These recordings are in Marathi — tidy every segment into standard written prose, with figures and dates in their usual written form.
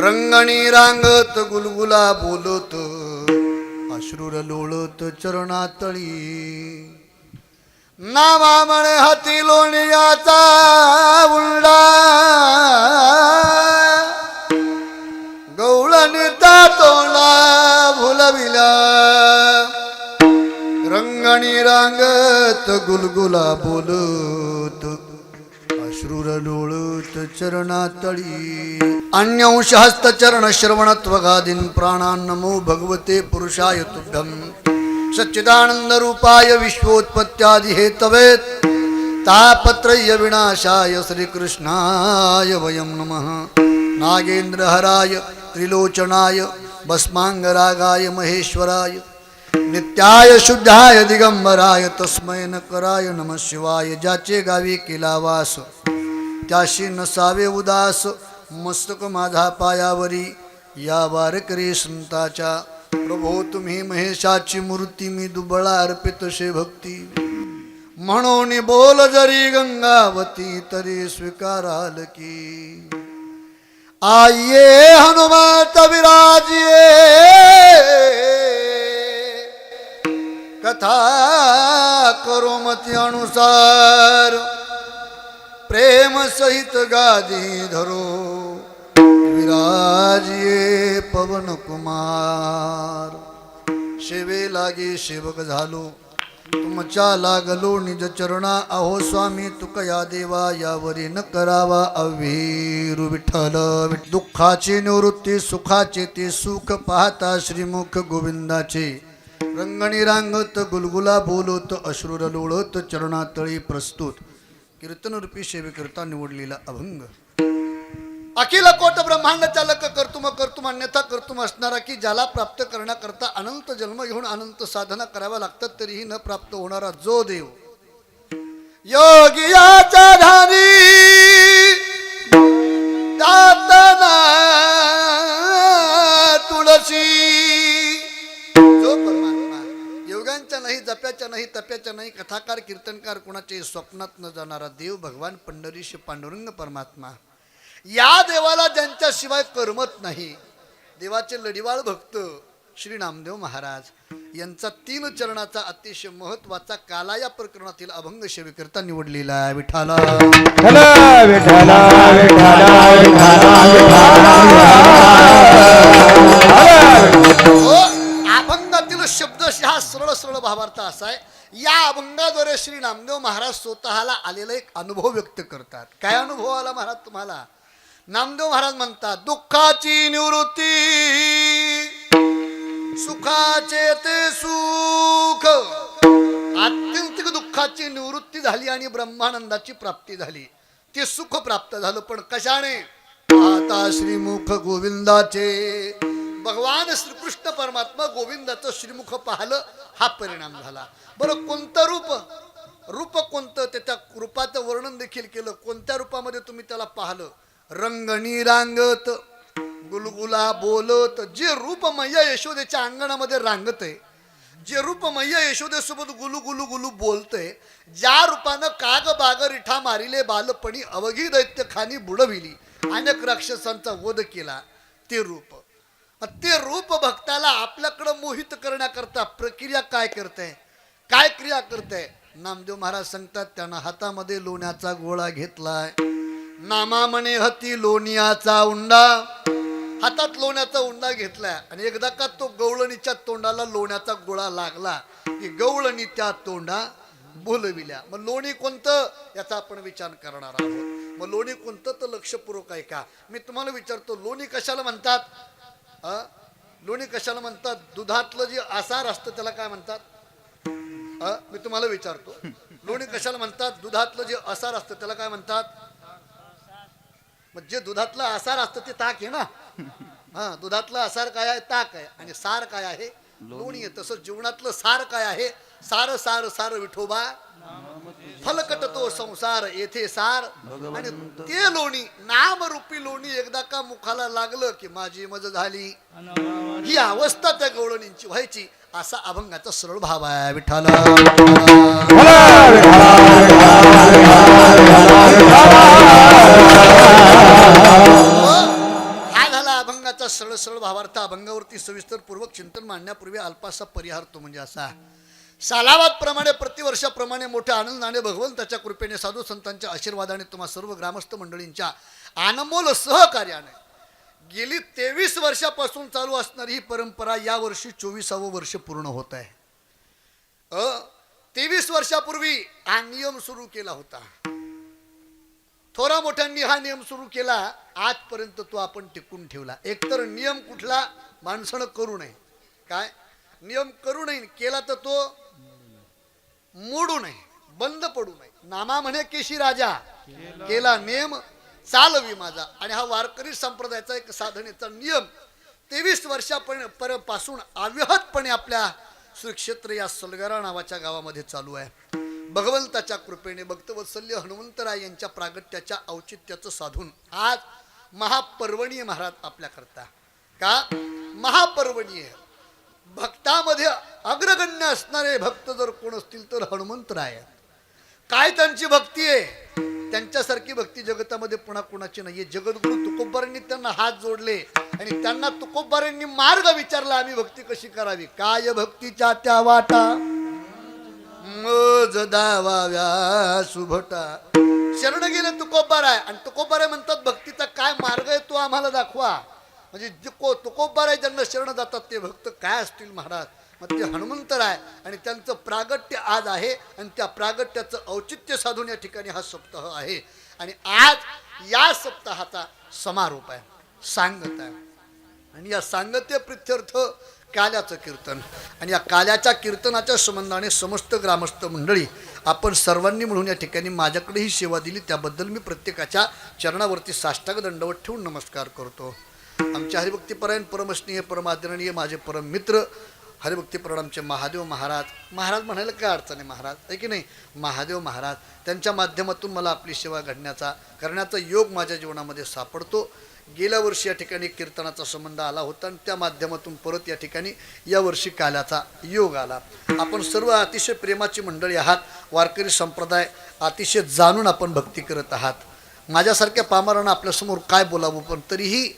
रंगणी रांगत गुलगुला बोलत अश्रूर लोळत चरणातळी नामा म्हणे हाती लोण्याचा उंडा गवळणीचा तोंडा भुलविला रंगणी रांगत गुलगुला बोलत अश्रूर लोळत चरणातळी अन्यंश हस्त चरण श्रवणत्वगादीन प्राणान् नमो भगवते पुरुषाय तुभ्यं सच्चिदानंद रूपाय विश्वोत्पत्त्यादि हेतवे तापत्रय विनाशाय श्रीकृष्णाय वयं नमः नागेन्द्रहराय त्रिलोचनाय भस्मांगरागाय महेश्वराय नित्याय शुद्धाय दिगंबराय तस्मै नकराय नमः शिवाय ज्याचे गावी केला वास त्याशी नसावे उदास मस्तक माझा पायावरी या वारकरी संताच्या प्रभो तुम्ही महेशाची मूर्ती मी दुबळा अर्पित शे भक्ती म्हणून बोल जरी गंगावती तरी स्वीकाराल की आइए हनुमत विराजिए कथा करो मति अनुसार प्रेम सहित गादी धरो विराजिए पवन कुमार शिवे लागे सेवक झालो तुमच्या लागलो निज चरणा अहो स्वामी तुकया देवा यावरी न करावा अवीरु विठ्ठल दुःखाची निवृत्ती सुखाचे ते सुख पाहता श्रीमुख गोविंदाचे रंगणी रांगत गुलगुला बोलत अश्रूर लोळत चरणातळी प्रस्तुत कीर्तनरूपी सेवेकरता निवडलेला अभंग अखिल कोट ब्रह्मांड चालक कर्तुम कर्तुम अन्यथा कर्तुम असणारा की ज्याला प्राप्त करण्याकरता अनंत जन्म घेऊन अनंत साधना कराव्या लागतात तरीही न प्राप्त होणारा जो देव योगियाचा धारी दातना तुळशी जो परमात्मा योगांच्या नाही जप्याच्या नाही तप्याच्या नाही कथाकार कीर्तनकार कोणाचे स्वप्नात न जाणारा देव भगवान पंढरीश पांडुरंग परमात्मा या देवाला ज्यांच्याशिवाय करमत नाही देवाचे लढीवाळ भक्त श्री नामदेव महाराज यांचा 3 चरणाचा अतिशय महत्वाचा काला या प्रकरणातील अभंग सेवेकरता निवडलेला आहे विठ्ठला अभंगातील शब्द हा सरळ सरळ भावार्थ असा आहे या अभंगाद्वारे श्री नामदेव महाराज स्वतःला आलेला एक अनुभव व्यक्त करतात काय अनुभव आला महाराज तुम्हाला नामदेव महाराज म्हणतात दुःखाची निवृत्ती सुखाचे ते सुख आत्यंतिक दुःखाची निवृत्ती झाली आणि ब्रह्मानंदाची प्राप्ती झाली ते सुख प्राप्त झालं पण कशाने आता श्रीमुख गोविंदाचे भगवान श्रीकृष्ण परमात्मा गोविंदाचं श्रीमुख पाहलं हा परिणाम झाला बरं कोणतं रूप कोणतं त्याच्या रूपाचं वर्णन देखील केलं कोणत्या रूपामध्ये तुम्ही त्याला पाहलं रंगणी रांगत गुलगुला बोलत जे रूप मैया यशोदेच्या अंगणामध्ये रांगत आहे जे रूप मैया यशोदेसोबत गुलू गुलू गुलू बोलतय ज्या रूपानं काग बाग रिठा मारिले बालपणी अवघी दैत्य खानी बुडविली अनेक राक्षसांचा वध केला ते रूप भक्ताला आपल्याकडे मोहित करण्याकरता प्रक्रिया काय क्रिया करते नामदेव महाराज सांगतात त्यांना हातामध्ये लोण्याचा गोळा घेतलाय नामा म्हणे हती लोण्याचा उंडा हातात लोण्याचा उंडा घेतलाय आणि एकदा का तो गवळणीच्या तोंडाला लोण्याचा गोळा लागला की गवळणी त्या तोंडा बोलविल्या मग लोणी कोणतं याचा आपण विचार करणार आहोत मग लोणी कोणतं तर लक्षपूर्वक आहे का मी तुम्हाला विचारतो लोणी कशाला म्हणतात लोणी कशाला म्हणतात दुधातलं जे आसार असतं त्याला काय म्हणतात मी तुम्हाला विचारतो लोणी कशाला म्हणतात दुधातलं जे आसार असतं त्याला काय म्हणतात मग जे दुधातलं आसार असतं ते ताक आहे ना दुधातलं आसार काय आहे ताक आहे आणि सार काय आहे लोणी आहे तसं जीवनातलं सार काय आहे सार सार सार विठोबा फलकट तो संसार येथे सार आणि ते लोणी नामरूपी लोणी एकदा का मुखाला लागलं की माझी मज झाली ही अवस्था त्या गवळणींची व्हायची असा अभंगाचा सरळ भाव आहे विठ्ठला हा झाला अभंगाचा सरळ सरळ भावार्थ अभंगावरती सविस्तर पूर्वक चिंतन मांडण्यापूर्वी अल्पासा परिहार तो म्हणजे असा. सालावाद प्रमाणे प्रतिवर्षाप्रमाणे मोठ्या आनंदाने भगवंताच्या कृपेने साधू संतांच्या आशीर्वादाने तुम्हा सर्व ग्रामस्थ मंडळींच्या अनमोल सहकार्याने गेली 23 वर्षापासून चालू असणारी ही परंपरा या वर्षी 24वे वर्ष पूर्ण होत आहे. 23 वर्षापूर्वी हा नियम सुरू केला होता. थोरा मोठ्यांनी हा नियम सुरू केला. आजपर्यंत तो आपण टिकून ठेवला. एकतर नियम कुठला माणसानं करू नये. काय नियम करू नये, केला तर तो मोडू नये, बंद पडू नये. नामा म्हणे केशी राजा, केला नेम चालवी माझा. आणि हा वारकरी संप्रदायाचा एक साधनेचा नियम 23 वर्षापासून अव्याहतपणे आपल्या श्री क्षेत्र या सलगरा नावाच्या गावामध्ये चालू आहे. भगवंताच्या कृपेने भक्तवत्सल्य हनुमंतराय यांच्या प्रागट्याच्या औचित्याचं साधून आज महापर्वणीय महाराज आपल्याकरता. का महापर्वणीय भक्तामध्ये अग्रगण्य असणारे भक्त जर कोण असतील तर हनुमंतराय. काय त्यांची भक्ती आहे, त्यांच्यासारखी भक्ती जगतामध्ये पुन्हा कोणाची नाहीये. जगद्गुरु तुकोबारांनी त्यांना हात जोडले आणि त्यांना तुकोबारांनी मार्ग विचारला, आम्ही भक्ती कशी करावी. काय भक्तीच्या त्या वाटा मज दावाव्या सुभटा. शरण गेले तुकोबाराय आणि तुकोबाराय म्हणतात भक्तीचा काय मार्ग आहे तो आम्हाला दाखवा. म्हणजे तुकोबाराय ज्यांना शरण जातात ते भक्त काय असतील महाराज. मग ते हनुमंतराय आणि त्यांचं प्रागट्य आज आहे आणि त्या प्रागट्याचं औचित्य साधून या ठिकाणी हा सप्ताह आहे. आणि आज या सप्ताहाचा समारोप आहे, सांगत आहे. आणि या सांगत्य प्रित्यर्थ काल्याचं कीर्तन. आणि या काल्याच्या कीर्तनाच्या संबंधाने समस्त ग्रामस्थ मंडळी आपण सर्वांनी मिळून या ठिकाणी माझ्याकडे ही सेवा दिली त्याबद्दल मी प्रत्येकाच्या चरणावरती साष्टांग दंडवत ठेवून नमस्कार करतो. आमचे हरिभक्तीपरायण परमस्नेय परमादरणीय माझे परम मित्र हरिभक्तीपरायण आमचे महादेव महाराज. महाराज म्हणायला काय अडचण आहे, महाराज आहे की नाही. महादेव महाराज त्यांच्या माध्यमातून मला आपली सेवा करण्याचा योग माझ्या जीवनामध्ये सापडतो. गेल्या वर्षी या ठिकाणी कीर्तनाचा संबंध आला होता आणि त्या माध्यमातून परत या ठिकाणी यावर्षी काल्याचा योग आला. आपण सर्व अतिशय प्रेमाची मंडळी आहात. वारकरी संप्रदाय अतिशय जाणून आपण भक्ती करत आहात. माझ्यासारख्या पामरांना आपल्यासमोर काय बोलावं, पण तरीही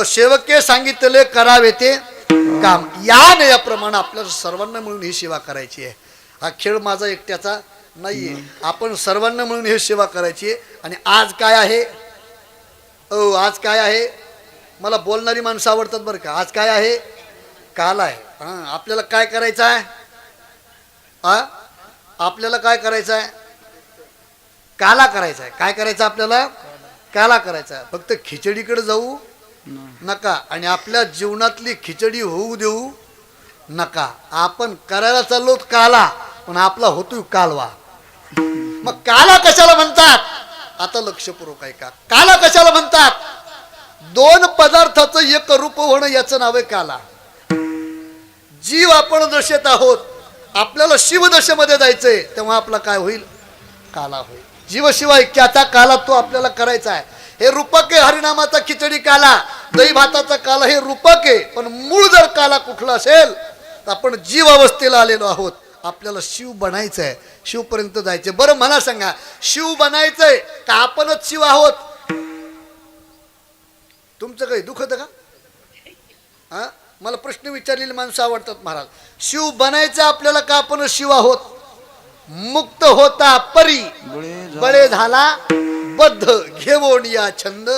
सेवके सांगितले करावे ते काम. याप्रमाणे आपल्याला सर्वांना मिळून ही सेवा करायची आहे. हा खेळ माझा एकट्याचा नाहीये, आपण सर्वांना मिळून ही सेवा करायची आहे. आणि आज काय आहे, आज काय आहे, मला बोलणारी माणसं आवडतात बरं का. आज काय आहे, काल आहे. आपल्याला काय करायचं आहे, आपल्याला काय करायचं आहे, काला करायचा आहे. काय करायचं आपल्याला, काला करायचा आहे. फक्त खिचडीकडे जाऊ नका आणि आपल्या जीवनातली खिचडी होऊ देऊ नका. आपण करायला चाललो काला, पण आपला होतोय कालवा. मग काला कशाला म्हणतात, आता लक्षपूर्वक ऐका. काला कशाला म्हणतात, दोन पदार्थाचं एक रूप होणं याचं नाव आहे काला. जीव आपण दशेत आहोत, आपल्याला शिवदशेमध्ये जायचंय तेव्हा आपला काय होईल, काला होईल. जीवशिवाय त्याचा काला तो आपल्याला करायचा आहे. हे रूपक आहे हरिनामाचा खिचडी काला, दही भाताचा काला हे रूपक आहे. पण मूळ जर काला कुठला असेल तर आपण जीव अवस्थेला आलेलो आहोत. आपल्याला शिव बनायचंय, शिवपर्यंत जायचंय. बरं मला सांगा, शिव बनायचंय का आपणच शिव आहोत. तुमचं काही दुखत का. मला प्रश्न विचारलेले माणसं आवडतात महाराज. शिव बनायचं आपल्याला का आपणच शिव आहोत. मुक्त होता परी बळे झाला बद्ध घेवोन या छंद.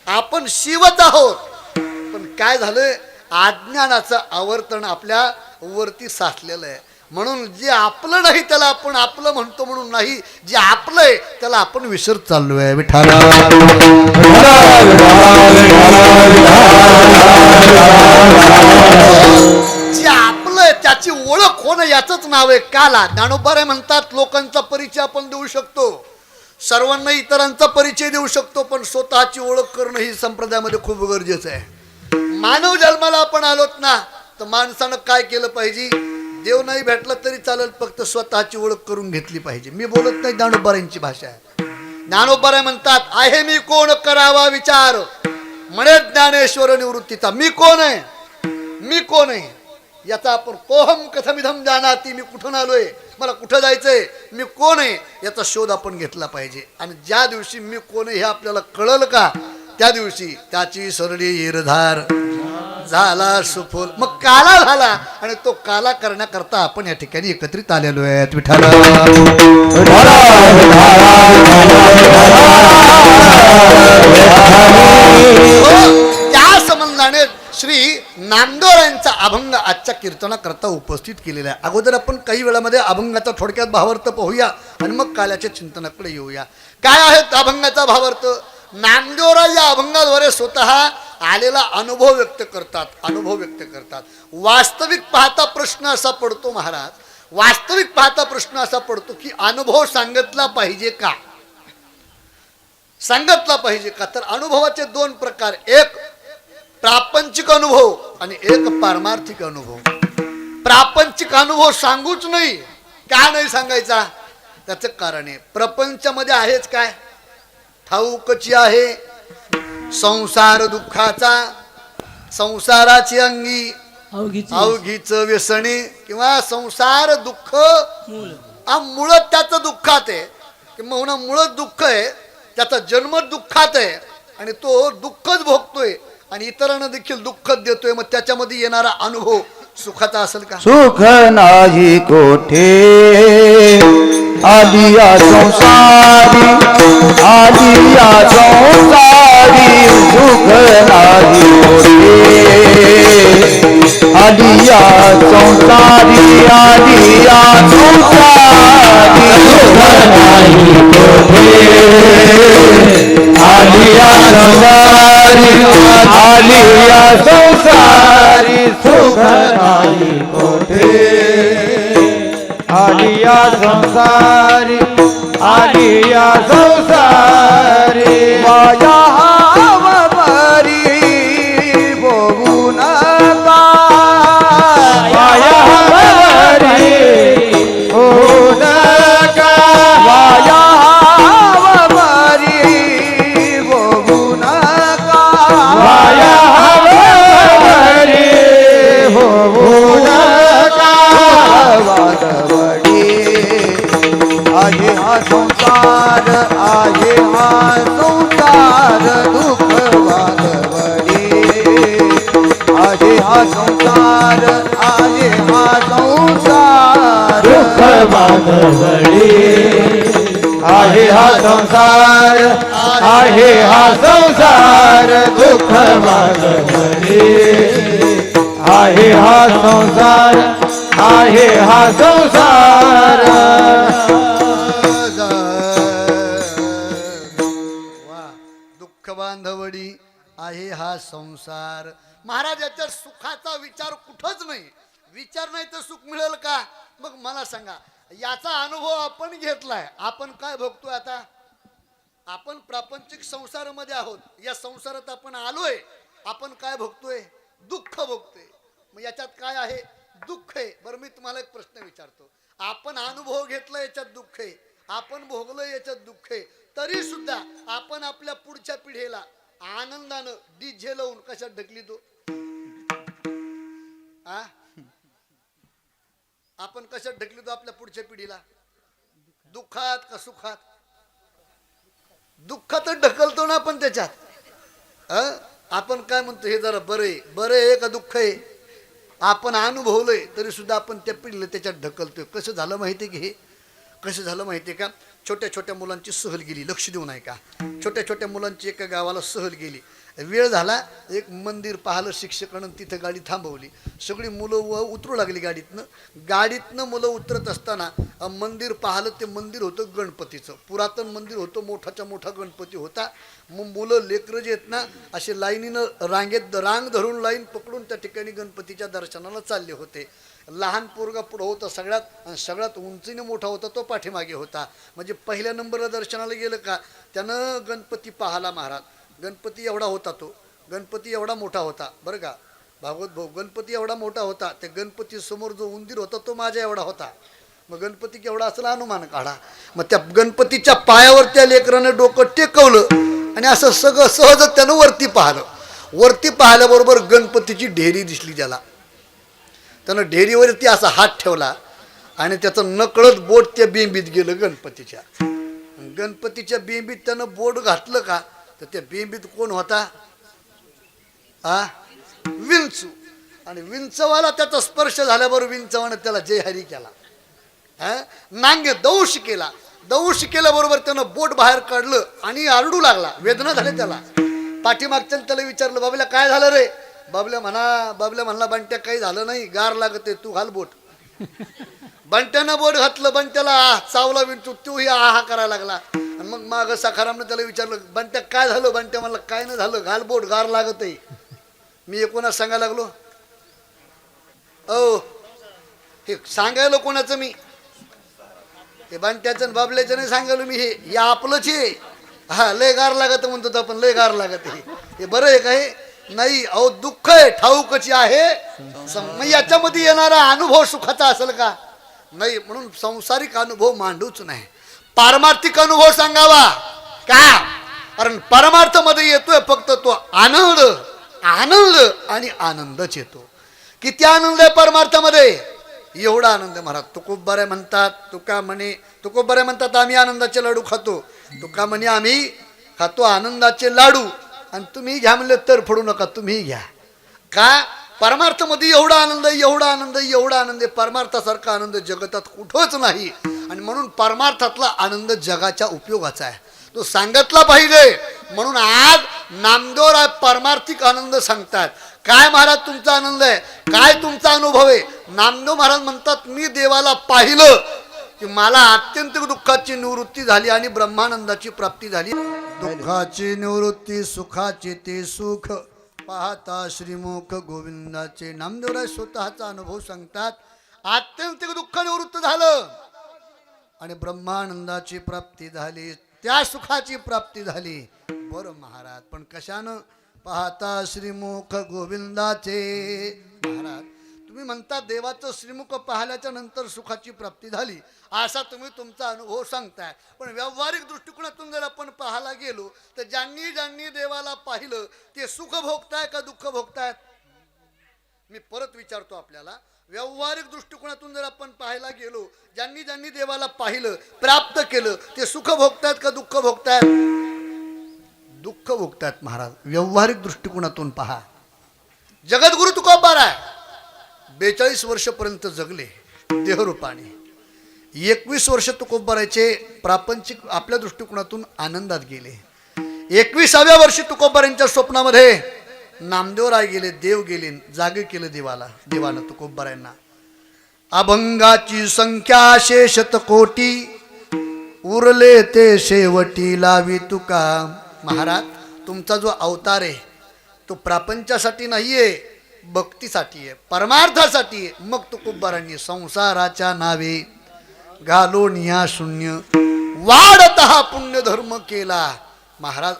आपण शिवच आहोत, पण काय झालंय, अज्ञानाचं आवर्तन आपल्या वरती साचलेलं आहे. म्हणून जे आपलं नाही त्याला आपण आपलं म्हणतो म्हणून नाही, जे आपलंय त्याला आपण विसरत चाललोय. विठाला जे आपलंय त्याची ओळख होणं याचंच नाव आहे काला. ज्ञानोबा म्हणतात लोकांचा परिचय आपण देऊ शकतो, सर्वांना इतरांचा परिचय देऊ शकतो, पण स्वतःची ओळख करणं ही संप्रदायामध्ये खूप गरजेचं आहे. मानव जन्माला आपण आलोत ना, तर माणसानं काय केलं पाहिजे, देव नाही भेटला तरी चालेल, फक्त स्वतःची ओळख करून घेतली पाहिजे. मी बोलत नाही, ज्ञानोबारांची भाषा आहे. ज्ञानोबा म्हणतात, आहे मी कोण करावा विचार म्हणे ज्ञानेश्वर निवृत्तीचा. मी कोण आहे, मी कोण आहे याचा आपण कोहम कथमिधम जानाती, मी कुठून आलोय, मला कुठं जायचंय, मी कोण आहे याचा शोध आपण घेतला पाहिजे. आणि ज्या दिवशी मी कोण आहे हे आपल्याला कळलं का, त्या दिवशी त्याची सरडी ईरधार झाला सुफोल. मग काला झाला आणि तो काला करण्याकरता आपण या ठिकाणी एकत्रित आलेलो आहेत. विठ्ठल त्या संबंधाने श्री नामदेवरायांचा अभंग आजच्या कीर्तनाकरता उपस्थित केलेला आहे. अगोदर आपण काही वेळामध्ये अभंगाचा थोडक्यात भावार्थ पाहूया आणि मग काल्याच्या चिंतनाकडे येऊया. काय आहे अभंगाचा भावार्थ? नामदेवराय या अभंगाद्वारे स्वतः आलेला अनुभव व्यक्त करतात. वास्तविक पाहता प्रश्न असा पडतो महाराज, वास्तविक पाहता प्रश्न असा पडतो की अनुभव सांगितला पाहिजे का? तर अनुभवाचे दोन प्रकार, एक प्रापंचिक अनुभव आणि एक पारमार्थिक अनुभव. प्रापंचिक अनुभव सांगूच नाही. का नाही सांगायचा? त्याचं कारण आहे, प्रपंचामध्ये आहेच काय? ठाऊकची आहे संसार दुःखाचा, संसाराची अंगी अवघीच व्यसनी, किंवा संसार दुःख मूळ त्याचं दुःखात आहे, किंवा मूळ दुःख आहे, त्याचा जन्म दुःखात आहे आणि तो दुःखच भोगतोय आणि इतरांना देखील दुःख देतोय. मग त्याच्यामध्ये येणारा अनुभव सुखाचा असेल का? सुख नाही कोठे आलिया संसारी, आलिया संसारी, सुख नाही कोठे आलिया संसारी, आलिया संसारी, सुख नाही कोठे आलिया संसारी, आलिया संसारी, सुख नाही कोठे आलिया संसारी, आलिया संसारी, माया हवारी बघू नका, माया हवारी बघू नका, माया हवारी बघू नका, माया हवारी बघू नका. वादवडी आहे हा संसार, आहे हा संसार, दुःख वादवडी आहे हा संसार, आहे हा संसार, दुःख वादवडी आहे हा संसार, आहे हा संसार, दुःख वादवडी आहे हा संसार, आहे हा संसार. दुःख बांधवडी आहे हा संसार. महाराजाच्या सुखाचा विचार कुठंच नाही. विचार नाही तर सुख मिळेल का? मग मला सांगा, याचा अनुभव आपण घेतलाय. आपण काय भोगतोय आता? आपण प्रापंचिक संसारामध्ये आहोत. या संसारात आपण आलोय. आपण काय भोगतोय? दुःख भोगतोय. मग याच्यात काय आहे? दुःख आहे. बरं, मी तुम्हाला एक प्रश्न विचारतो. आपण अनुभव घेतला, याच्यात दुःख आहे. आपण भोगलं, याच्यात दुःख आहे. तरी सुद्धा आपण आपल्या पुढच्या पिढीला आनंदानं डीजे लावून कशात ढकली तो? आपण कशात ढकली तो आपल्या पुढच्या पिढीला? दुःखात का सुखात? दुःखातच ढकलतो ना आपण त्याच्यात. आपण काय म्हणतो, हे जरा बरं आहे का दुःख आहे? आपण अनुभवलंय तरी सुद्धा आपण त्या पिढीला त्याच्यात ढकलतोय. कसं झालं माहिती आहे की हे? कसं झालं माहिती आहे का? छोट्या छोट्या मुलांची सहल गेली, लक्ष देऊ नये का? छोट्या छोट्या मुलांची एका गावाला सहल गेली. वेळ झाला, एक मंदिर पाहिलं शिक्षकानं, तिथं गाडी थांबवली. सगळी मुलं उतरू लागली गाडीतनं मुलं उतरत असताना मंदिर पाहिलं. ते मंदिर होतं गणपतीचं, पुरातन मंदिर होतं, मोठाच्या मोठा गणपती होता. मग मुलं लेकरं जे आहेत ना, असे लाईनीनं रांग धरून लाईन पकडून त्या ठिकाणी गणपतीच्या दर्शनाला चालले होते. लहान पोरगा पुढं होता सगळ्यात, आणि सगळ्यात उंचीने मोठा होता तो पाठीमागे होता. म्हणजे पहिल्या नंबरला दर्शनाला गेलं का त्यानं गणपती पाहला. महाराज, गणपती एवढा होता, तो गणपती एवढा मोठा होता बरं का भागवत भाऊ. गणपती एवढा मोठा होता. त्या गणपती समोर जो उंदीर होता तो माझ्या एवढा होता. मग गणपती केवढा असला अनुमान काढा. मग त्या गणपतीच्या पायावर त्या लेकरानं डोकं टेकवलं आणि असं सगळं सहज त्यानं वरती पाहिलं. वरती पाहिल्याबरोबर गणपतीची ढेरी दिसली त्याला. त्यानं ढेरीवरती असा हात ठेवला आणि त्याचं नकळत बोट त्या बेंबीत गेलं गणपतीच्या. गणपतीच्या बेंबीत त्यानं बोट घातलं का तर त्या बिंबीत कोण होता? विंचू. आणि विंचवाला त्याचा स्पर्श झाल्याबरोबर विंचवानं त्याला जय हरी केला. नांगे दंश केला. दंश केल्याबरोबर त्यानं बोट बाहेर काढलं आणि आरडू लागला. वेदना झाली त्याला. पाठीमागच्यानं त्याला विचारलं, बाबल्या काय झालं रे? बाबल्या म्हणला, बंट्या काही झालं नाही, गार लागते, तू घाल बोट. बंट्यानं बोट घातलं. बंट्याला चावला विंचू. तूही आहा करायला लागला. आणि मग माग सखारामनं त्याला विचारलं, बंट्या काय झालं? बंट्या म्हणला, काय नाही झालं, घाल बोट, गार लागत आहे. मी कोणाच सांगायला लागलो? हे सांगायला कोणाचं मी? हे बंट्याचं बाबल्याचं नाही सांगायलो मी. हे आपलंच आहे. हा, लय गार लागत म्हणतो आपण, लय गार लागत. हे बरं आहे का? हे नाही. अहो दुःख आहे, ठाऊकची आहे. मग याच्यामध्ये येणारा अनुभव सुखाचा असेल का? नाही. म्हणून संसारिक अनुभव मांडूच नाही, पारमार्थिक अनुभव सांगावा का? कारण परमार्थ मध्ये येतोय फक्त तो आनंद. आनंद आणि आनंदच येतो. किती आनंद आहे परमार्थामध्ये? एवढा आनंद. महाराज तुकोबारे म्हणतात, तुकोबारे म्हणतात आम्ही आनंदाचे लाडू खातो. तुका म्हणे आम्ही खातो आनंदाचे लाडू. आणि तुम्ही घ्या म्हणले तर फोडू नका, तुम्ही घ्या. का? परमार्थामध्ये एवढा आनंद, एवढा आनंद, एवढा आनंद. परमार्थासारखा आनंद जगतात कुठंच नाही. आणि म्हणून परमार्थातला आनंद जगाच्या उपयोगाचा आहे, तो सांगितला पाहिजे. म्हणून आज नामदेवराय परमार्थिक आनंद सांगतात. काय महाराज तुमचा आनंद आहे? काय तुमचा अनुभव आहे? नामदेव महाराज म्हणतात, मी देवाला पाहिलं की मला अत्यंत दुःखाची निवृत्ती झाली आणि ब्रह्मानंदाची प्राप्ती झाली. दुःखाची निवृत्ती, सुखाचे ते सुख पाहता श्रीमुख गोविंदाचे. नामदेवराय स्वतःचा अनुभव सांगतात. अत्यंत दुःख निवृत्त झालं आणि ब्रह्मानंदाची प्राप्ती झाली, त्या सुखाची प्राप्ती झाली. बरं महाराज, पण कशानं? पाहता श्रीमुख गोविंदाचे. महाराज तुम्ही म्हणता देवाचं श्रीमुख पाहिल्याच्या नंतर सुखाची प्राप्ती झाली, असा तुम्ही तुमचा अनुभव सांगताय. पण व्यावहारिक दृष्टिकोनातून जर आपण पाहायला गेलो तर ज्यांनी ज्यांनी देवाला पाहिलं ते सुख भोगताय का दुःख भोगतायत? मी परत विचारतो आपल्याला, व्यावहारिक दृष्टिकोनातून जर आपण पाहायला गेलो, ज्यांनी ज्यांनी देवाला पाहिलं, प्राप्त केलं, ते सुख भोगतायत का दुःख भोगतायत? दुःख भोगतायत महाराज. व्यावहारिक दृष्टिकोनातून पहा. जगद्गुरु तुकोबाराय 42 वर्षपर्यंत जगले देहरूपाने. 21 वर्ष तुकोबारायचे प्रापंचिक आपल्या दृष्टिकोनातून आनंदात गेले. 21व्या वर्षी तुकोबारांच्या स्वप्नामध्ये नामदेवराय गेले, देव गेले, जागे केलं देवानं तुकोबारायांना. अभंगाची संख्या शेषत कोटी, उरले ते शेवटी लावी तुका. महाराज तुमचा जो अवतार आहे तो प्रापंचासाठी नाहीये, भक्तीसाठी आहे, परमार्थासाठी आहे. मग तुकोबारांनी संसाराच्या नावे घालून या शून्य वाढत हा पुण्य धर्म केला. महाराज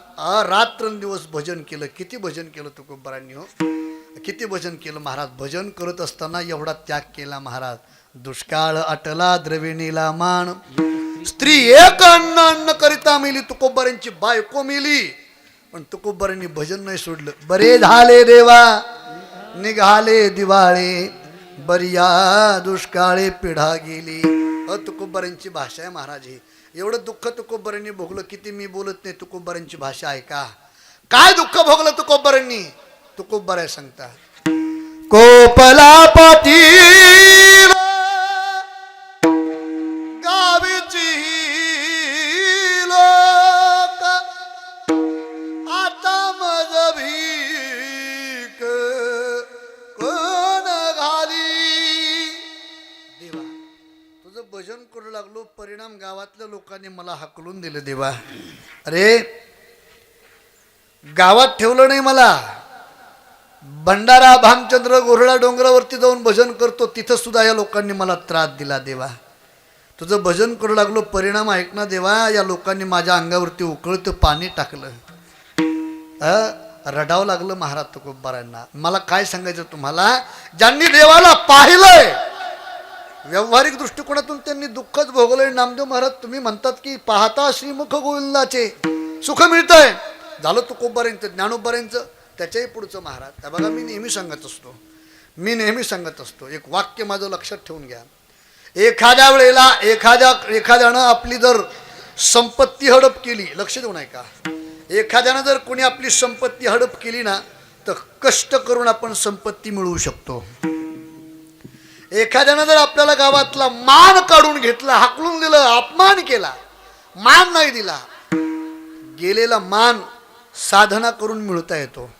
रात्रंदिवस भजन केलं. किती भजन केलं तुकोबारांनी हो, किती भजन केलं महाराज. भजन करत असताना एवढा त्याग केला महाराज. दुष्काळ अटला द्रविणीला मान, स्त्री एक अन्न करिता मेली. तुकोबारांची बायको मेली, पण तुकोबारांनी भजन नाही सोडलं. बरे झाले देवा निघाले दिवाळे, बरिया दुष्काळे पिढा गेली. तुकोबारांची भाषा आहे महाराज. ही एवढं दुःख तुकोबारांनी भोगलं. किती मी बोलत नाही, तुकोबारांची भाषा आहे का? काय दुःख भोगलं तुकोबारांनी? तुकोबाराय सांगतात, कोपला पाटील गावीची लोक, आता मज भीक कोण घाली. देवा तुझं भजन करू लागलो, परिणाम गावातल्या लोकांनी मला हाकलून दिलं. देवा अरे गावात ठेवलं नाही मला. भंडारा भामचंद्र गोरडा डोंगरावरती जाऊन भजन करतो, तिथं सुद्धा या लोकांनी मला त्रास दिला. देवा तुझं भजन करू लागलो, परिणाम ऐक ना देवा, या लोकांनी माझ्या अंगावरती उकळतं पाणी टाकलं. रडावं लागलं महाराज तुकोबारांना. मला काय सांगायचं तुम्हाला, ज्यांनी देवाला पाहिलंय व्यावहारिक दृष्टिकोनातून त्यांनी दुःखच भोगलंय. नामदेव महाराज तुम्ही म्हणतात की पाहता श्रीमुख गोविंदाचे सुख मिळतंय. झालं तुकोबारांचं, ज्ञानोबारांचं, त्याच्याही पुढचं महाराज. बघा मी नेहमी सांगत असतो एक वाक्य माझं लक्षात ठेवून घ्या. एखाद्या वेळेला एखाद्यानं आपली जर संपत्ती हडप केली, लक्ष देऊ नये का, एखाद्यानं जर कोणी आपली संपत्ती हडप केली ना तर कष्ट करून आपण संपत्ती मिळवू शकतो. एखाद्यानं जर आपल्याला गावातला मान काढून घेतला, हाकलून दिलं, अपमान केला, मान नाही दिला, गेलेला मान साधना करून मिळवता येतो.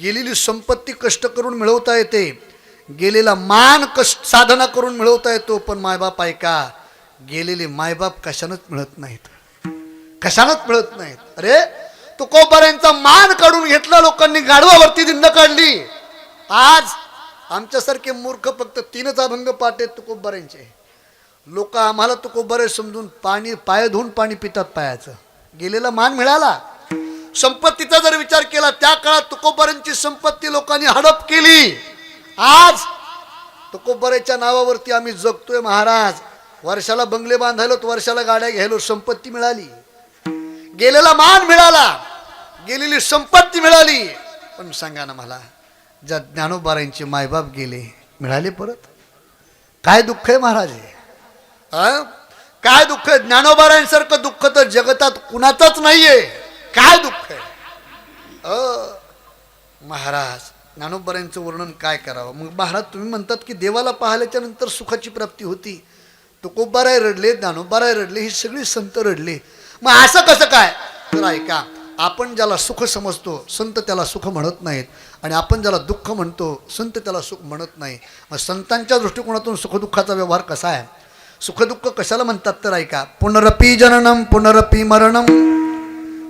गेलेली संपत्ती कष्ट करून मिळवता येते, गेलेला मान कष्ट साधना करून मिळवता येतो. पण मायबाप ऐका, गेलेले मायबाप कशानंच मिळत नाहीत, कशानंच मिळत नाहीत. अरे तुकोबारांचा मान काढून घेतला लोकांनी, गाढवावरती दिंड काढली. आज आमच्यासारखे मूर्ख फक्त 3च अभंग पाठ आहेत तुकोबारांचे. लोक आम्हाला तुकोबारे समजून पाणी पाय धुवून पाणी पितात पायाचं. गेलेला मान मिळाला. संपत्तीचा जर विचार केला, त्या काळात तुकोबारांची संपत्ती लोकांनी हडप केली. आज तुकोबाराच्या नावावरती आम्ही जगतोय महाराज. वर्षाला बंगले बांधायलो, वर्षाला गाड्या घ्यायलो, संपत्ती मिळाली, गेलेला मान मिळाला, गेलेली संपत्ती मिळाली. पण सांगा ना मला, ज्या ज्ञानोबारांचे मायबाप गेले, मिळाले परत? काय दुःख आहे महाराज हे? काय दुःख आहे? ज्ञानोबारांसारखं दुःख तर जगतात कुणाचंच नाहीये. काय दुःख आहे महाराज? ज्ञानोबारांचं वर्णन काय करावं? मग महाराज तुम्ही म्हणतात की देवाला पाहिल्याच्या नंतर सुखाची प्राप्ती होती. तुकोबाराय रडले, ज्ञानोबाराय रडले, ही सगळी संत रडले. मग असं कसं काय? तर ऐका, आपण ज्याला सुख समजतो संत त्याला सुख म्हणत नाहीत, आणि आपण ज्याला दुःख म्हणतो संत त्याला सुख म्हणत नाही. मग संतांच्या दृष्टिकोनातून सुखदुःखाचा व्यवहार कसा आहे? सुखदुःख कशाला म्हणतात तर ऐका, पुनरपी जननम पुनरपी मरणम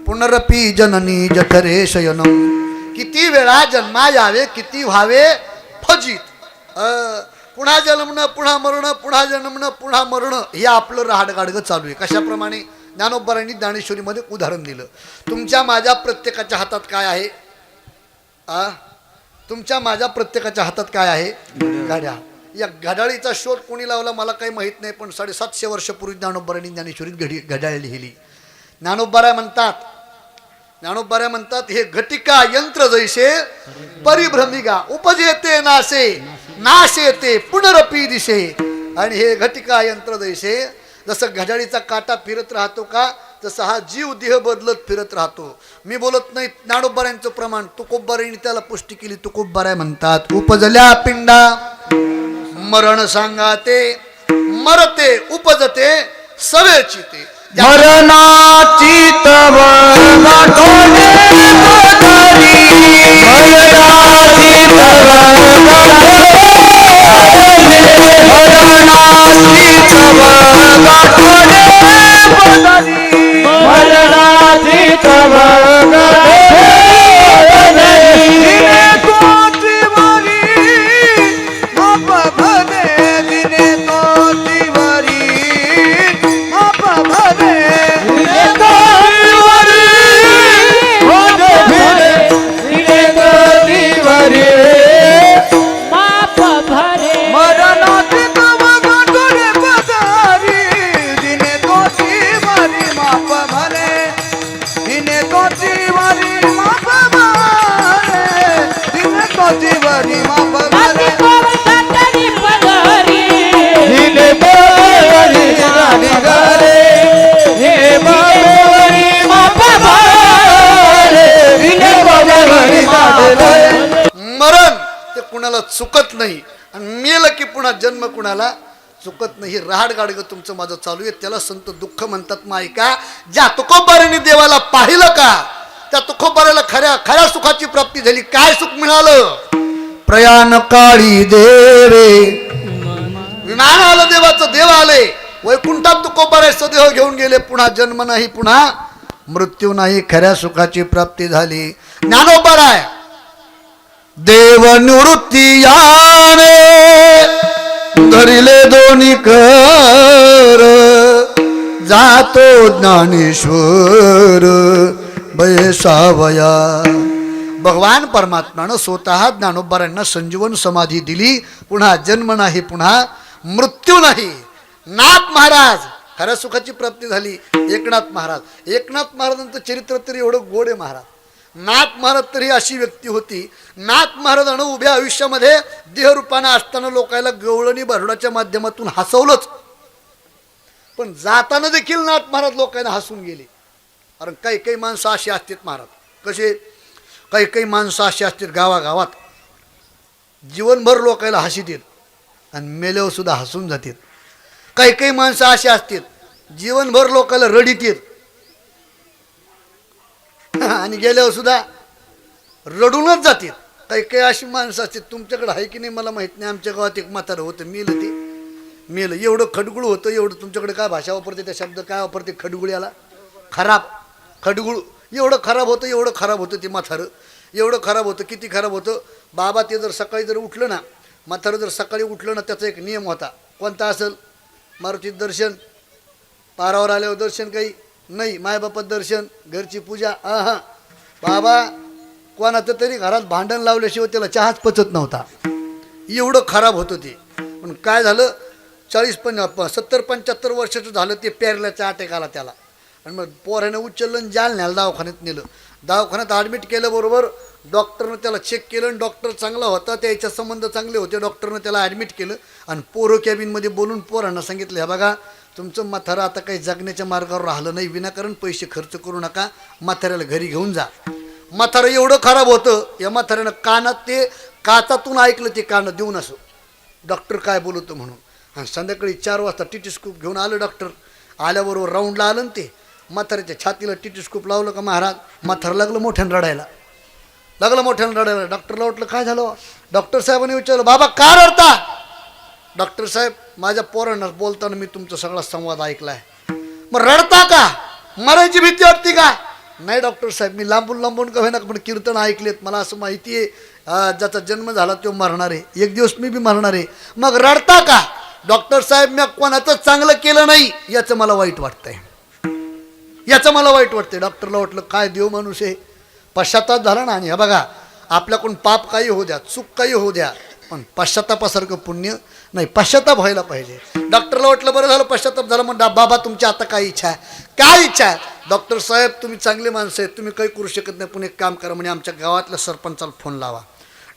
पुनरपी जननी जठरे शयनम. किती वेळा जन्मा यावे, किती व्हावे फजित. पुन्हा जन्मणं, पुन्हा मरणं, पुन्हा जन्मणं, पुन्हा मरणं, हे आपलं रहाडगाडगं चालू आहे. कशाप्रमाणे? ज्ञानोबारांनी ज्ञानेश्वरीमध्ये उदाहरण दिलं. तुमच्या माझ्या प्रत्येकाच्या हातात काय आहे? तुमच्या माझ्या प्रत्येकाच्या हातात काय आहे? घड्याळ. या घड्याळीचा शोध कोणी लावला मला काही माहीत नाही, पण 750 वर्षापूर्वी ज्ञानोबारांनी ज्ञानेश्वरीत घड्याळ लिहिली. ज्ञानोबाराय म्हणतात हे घटिका यंत्र जैसे परिभ्रमिका उपजेते नासे नाशेते पुनरपी दिशे. आणि हे घटिका यंत्र जैसे, जसं घड्याळीचा काटा फिरत राहतो का, तसं हा जीव देह बदलत फिरत राहतो. मी बोलत नाही, ज्ञानोबारांचं प्रमाण. तुकोबारांनी त्याला पुष्टी केली. तुकोबाराय म्हणतात, उपजल्या पिंडा मरण सांगाते, मरते उपजते सवेची ते. मरणाची तव गाठोडे पदरी, मरणाची तव मरणाची तव गाठोडे पदरी, मरणाची तव मरण ते कुणाला चुकत नाही, आणि मेलं की पुन्हा जन्म कुणाला चुकत नाही. रहाड गाडगं तुमचं माझं चालू आहे, त्याला संत दुःख म्हणतात. मग ऐका, ज्या तुकोबारांनी देवाला पाहिलं का, त्या तुकोबाराला खऱ्या सुखाची प्राप्ती झाली. काय सुख मिळालं? प्रयाण काळी देवे, विमान आलं देवाचं, देव आले वैकुंठात, तुकोबाराचं देह घेऊन गेले. पुन्हा जन्म नाही, पुन्हा मृत्यू नाही, खऱ्या सुखाची प्राप्ती झाली. ज्ञानोबाराय देव निवृत्ती याने धरिले दोन्ही कर, जातो ज्ञानेश्वर बैसावया. भगवान परमात्म्यानं स्वतः ज्ञानोबारांना संजीवन समाधी दिली. पुन्हा जन्म नाही, पुन्हा मृत्यू नाही. नाथ महाराज खऱ्या सुखाची प्राप्ती झाली. एकनाथ महाराजांचं चरित्र तरी एवढं गोड आहे महाराज. नाथ महाराज तरी अशी व्यक्ती होती. नाथ महाराजांना उभ्या आयुष्यामध्ये देहरूपानं असताना लोकायला गवळणी बरडाच्या माध्यमातून हसवलंच. पण जाताना देखील नाथ महाराज लोकांना हसून गेले. कारण काही काही माणसं अशी असतात महाराज. कसे काही काही माणसं अशी असतात गावागावात जीवनभर लोकांना हसीत येत आणि मेल्यावर सुद्धा हसून जातात. काही काही माणसं अशी असतात जीवनभर लोकांना रडीत येत आणि गेल्यावर सुद्धा रडूनच जातात. काही काही अशी माणसं असतात. तुमच्याकडे आहे की नाही मला माहित नाही. आमच्या गावात एक म्हातारं होतं, मेलं. ते मेलं एवढं खडगुळ होतं. एवढं तुमच्याकडे काय भाषा वापरते, त्या शब्द काय वापरते खडगुळ्याला? खराब. खडगुळ एवढं खराब होतं, एवढं खराब होतं ते म्हातारं. एवढं खराब होतं. किती खराब होतं बाबा. ते जर सकाळी जर उठलं ना, म्हातारं जर सकाळी उठलं ना, त्याचा एक नियम होता. कोणता असेल? मारुतीत दर्शन, पारावर आल्यावर दर्शन, काही नाही, मायबापात दर्शन, घरची पूजा. हां बाबा कोणाचं तरी घरात भांडण लावल्याशिवाय त्याला चहाच पचत नव्हता. एवढं खराब होतं ते. पण काय झालं 70-75 वर्षाचं झालं ते पेरल्याचा अटॅक आला त्याला. आणि मग पोरानं उचललं आणि जालन्याला दवाखान्यात नेलं. दवाखान्यात ॲडमिट केल्याबरोबर डॉक्टरनं त्याला चेक केलं आणि डॉक्टर चांगला होता, त्याच्या संबंध चांगले होते. डॉक्टरनं त्याला ॲडमिट केलं आणि पोरं कॅबिनमध्ये बोलून पोरांना सांगितलं, हे बघा तुमचं म्हातारं आता काही जगण्याच्या मार्गावर राहिलं नाही, विनाकारण पैसे खर्च करू नका, म्हाताऱ्याला घरी घेऊन जा. म्हातारं एवढं खराब होतं, या म्हाताऱ्यानं कानात ते काचातून ऐकलं ते कानं देऊन असं डॉक्टर काय बोलतो म्हणून. आणि संध्याकाळी 4 वाजता टिटीस्कोप घेऊन आलं डॉक्टर. आल्याबरोबर राऊंडला आलं ते म्हाताऱ्याच्या छातीला टिटीस्कोप लावलं का महाराज, म्हातारं लागलं मोठ्यानं रडायला. डॉक्टरला वाटलं काय झालं. डॉक्टर साहेबांनी विचारलं, बाबा का रडता? डॉक्टर साहेब माझ्या पोरांना बोलताना मी तुमचा सगळा संवाद ऐकलाय. मग रडता का? मरायची भीती वाटते का? नाही डॉक्टर साहेब मी लांबून का होईना पण कीर्तन ऐकलेत, मला असं माहिती आहे ज्याचा जन्म झाला तो मरणार आहे, एक दिवस मी बी मरणार आहे. मग रडता का? डॉक्टर साहेब मी कोणाचं चांगलं केलं नाही याचं मला वाईट वाटतंय, याचं मला वाईट वाटतंय. डॉक्टरला वाटलं काय देव माणूस आहे, पश्चाताप झाला ना. आणि हे बघा आपल्याकडून पाप काही होऊ द्या, चूक काही होऊ द्या, पण पश्चातापासारखं पुण्य नाही. पश्चाताप व्हायला पाहिजे. डॉक्टरला वाटलं बरं झालं पश्चाताप झाला. मग बाबा तुमची आता काय इच्छा आहे? काय इच्छा आहे? डॉक्टर साहेब तुम्ही चांगले माणसं आहेत, तुम्ही काही करू शकत नाही, पण एक काम करा म्हणे आमच्या गावातल्या सरपंचाला फोन लावा.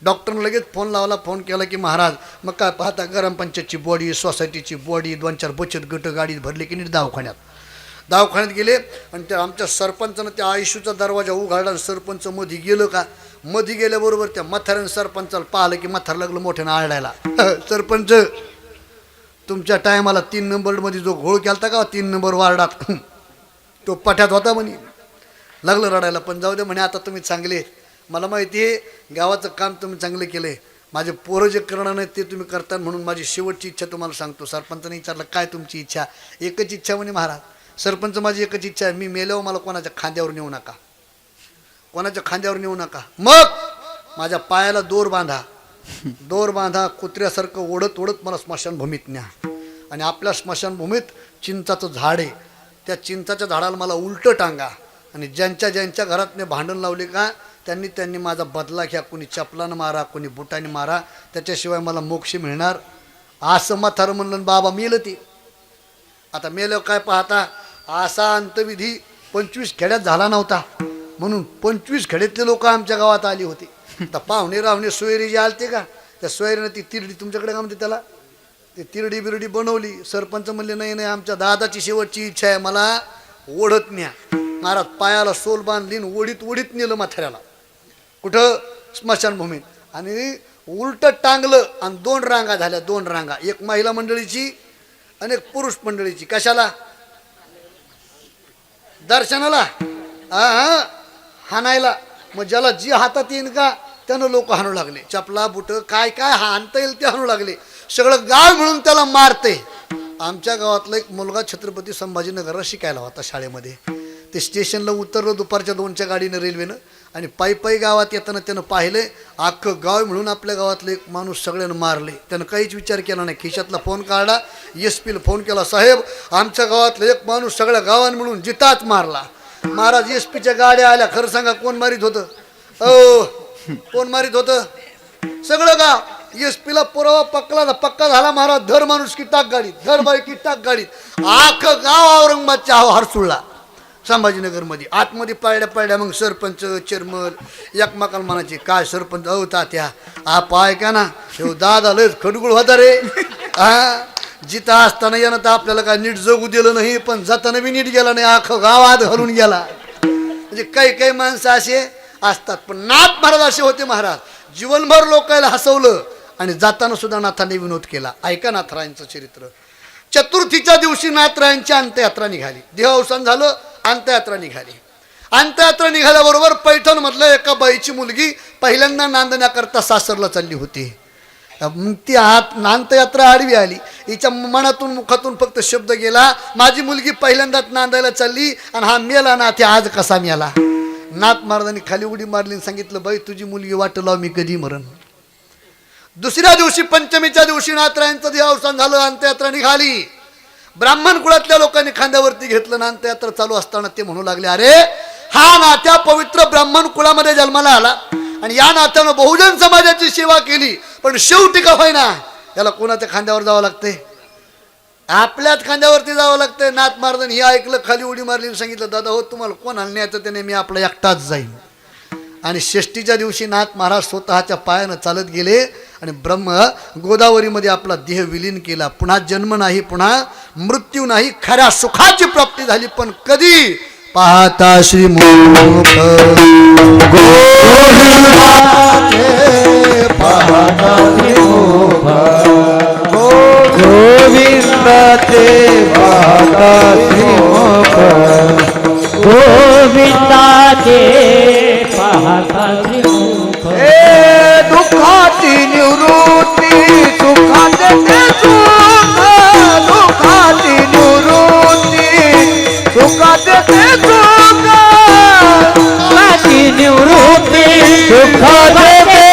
डॉक्टरनं लगेच फोन लावला. फोन केला की महाराज मग काय पाहता ग्रामपंचायतची बॉडी, सोसायटीची बॉडी, 2-4 बचत गट गाडीत भरले की नाही दवाखान्यात गेले. आणि त्या आमच्या सरपंचानं त्या आयुष्याचा दरवाजा उघडला. सरपंच मध्ये गेलं का, मध्ये गेल्याबरोबर त्या म्हाताऱ्यानं सरपंचाला पाहिलं की म्हातारं लागलं मोठ्यानं आरडायला, सरपंच तुमच्या टायमाला 3 नंबरमध्ये जो घोळ केलता का 3 नंबर वार्डात तो पठ्यात होता म्हणे. लागलं रडायला. पण जाऊ दे म्हणे आता तुम्ही चांगले, मला माहिती आहे गावाचं काम तुम्ही चांगले केले, माझे पोरं जे करणार नाही ते तुम्ही करता, म्हणून माझी शेवटची इच्छा तुम्हाला सांगतो. सरपंचाने विचारलं काय तुमची इच्छा? एकच इच्छा म्हणे महाराज. सरपंच माझी एकच इच्छा आहे, मी मेल्यावर मला कोणाच्या खांद्यावर नेऊ नका, कोणाच्या खांद्यावर नेऊ नका. मग माझ्या पायाला दोर बांधा, कुत्र्यासारखं ओढत मला स्मशानभूमीत न्या. आणि आपल्या स्मशानभूमीत चिंचाचं झाड आहे, त्या चिंचाच्या झाडाला मला उलटं टांगा. आणि ज्यांच्या घरातने भांडण लावले का त्यांनी माझा बदला घ्या. कोणी चपलानं मारा, कोणी बुटाने मारा, त्याच्याशिवाय मला मोक्ष मिळणार. असं म्हातारं म्हणलं. बाबा मेलं ते. आता मेल्यावर काय पाहता, असा अंतविधी 25 खेड्यात झाला नव्हता, म्हणून 25 खेड्यातले लोक आमच्या गावात आली होती. आता पाहुणे रावणे सोयरी जे आलते का, त्या सोयरीनं ती तिरडी, तुमच्याकडे काय म्हणते त्याला, ती तिरडी बिरडी बनवली. सरपंच म्हणले नाही आमच्या दादाची शेवटची इच्छा आहे, मला ओढत न्या. महाराज पायाला सोल बांधली, ओढीत नेलं म्हाताऱ्याला. कुठं? स्मशानभूमीत. आणि उलटं टांगलं आणि 2 रांगा झाल्या, 2 रांगा, एक महिला मंडळीची आणि एक पुरुष मंडळीची. कशाला? दर्शनाला. हाणायला. मग ज्याला जी हातात येईन का त्यानं लोक हाणू लागले, चपला बुट काय हाणता येईल ते हाणू लागले. सगळं गाव मिळून त्याला मारते. आमच्या गावातला एक मुलगा छत्रपती संभाजीनगरला शिकायला होता शाळेमध्ये. ते स्टेशनला उतरलं दुपारच्या 2च्या गाडीनं रेल्वेनं, आणि पायी गावात येताना त्यानं पाहिले अख्खं गाव मिळून आपल्या गावातलं एक माणूस सगळ्यांना मारले. त्यानं काहीच विचार केला नाही, खिशातला फोन काढला, SP ला फोन केला, साहेब आमच्या गावातलं एक माणूस सगळ्या गावान मिळून जिताच मारला. महाराज SP च्या गाड्या आल्या. खरं सांगा कोण मारित होतं? कोण मारित होतं? सगळं गाव. SP ला पुरावा पक्का झाला महाराज. धर माणूस की टाक गाडीत, धर बाई की टाक गाडीत. अख्खं गाव औरंगाबादच्या हरसुळला संभाजीनगरमध्ये. आतमध्ये पाळड्या. मग सरपंच चेअरमन एकमेकाला म्हणायचे काय सरपंच तात्या हा पाय का ना, दादा लयच खडगुळ होता रे. जिथं असताना यानं तर आपल्याला काय नीट जगू दिलं नाही, पण जाताना बी नीट गेला नाही, अख्खं गावात हलून गेला. म्हणजे काही काही माणसं असे असतात. पण नाथ महाराज असे होते. महाराज जीवनभर लोकांना हसवलं आणि जाताना सुद्धा नाथाने विनोद केला. ऐका नाथरायांचं चरित्र. चतुर्थीच्या दिवशी नाथरायांची अंत्ययात्रा निघाली. देहावसान झालं, अंत्ययात्रा निघाली. अंत्ययात्रा निघाल्याबरोबर पैठण मधलं एका बाईची मुलगी पहिल्यांदा नांदण्याकरता सासरला चालली होती. ती अंत्ययात्रा आडवी आली. हिच्या मनातून मुखातून फक्त शब्द गेला, माझी मुलगी पहिल्यांदाच नांदायला चालली आणि हा मेला ना, ते आज कसा मेला. नाथ महाराजांनी खाली उडी मारली आणि सांगितलं, बाई तुझी मुलगी वाट लाव, मी कधी मरण. दुसऱ्या दिवशी पंचमीच्या दिवशी नाथरायांचं देहावसान झालं. अंत्ययात्रा निघाली. ब्राह्मण कुळातल्या लोकांनी खांद्यावरती घेतलं. अंत्ययात्रा चालू असताना ते म्हणू लागले, अरे हा नात्या पवित्र ब्राह्मण कुळामध्ये जन्माला आला आणि या नात्यानं बहुजन समाजाची सेवा केली, पण शेवटी का होईना याला कोणाच्या खांद्यावर जावं लागते? आपल्याच खांद्यावरती जावं लागतंय. नाथ महाराजांनी हे ऐकलं, खाली उडी मारली, सांगितलं, दादा हो तुम्हाला कोण आणण्याचं त्याने, मी आपला एकटाच जाईन. आणि षष्टीच्या दिवशी नाथ महाराज स्वतःच्या पायानं चालत गेले आणि ब्रह्म गोदावरीमध्ये आपला देह विलीन केला. पुन्हा जन्म नाही, पुन्हा मृत्यू नाही, खऱ्या सुखाची प्राप्ती झाली. पण कधी? पाहता श्रीमुख पाहता श्रीमुख गोविंदाचे, पाहता श्रीमुख गोविंदाचे पाहता श्रीमुख. हे दुःखाची निवृत्ती, सुखाचे ते सुख, दुःखाची निवृत्ती, सुखाचे ते सुख, सुखाची निवृत्ती, सुखाचे ते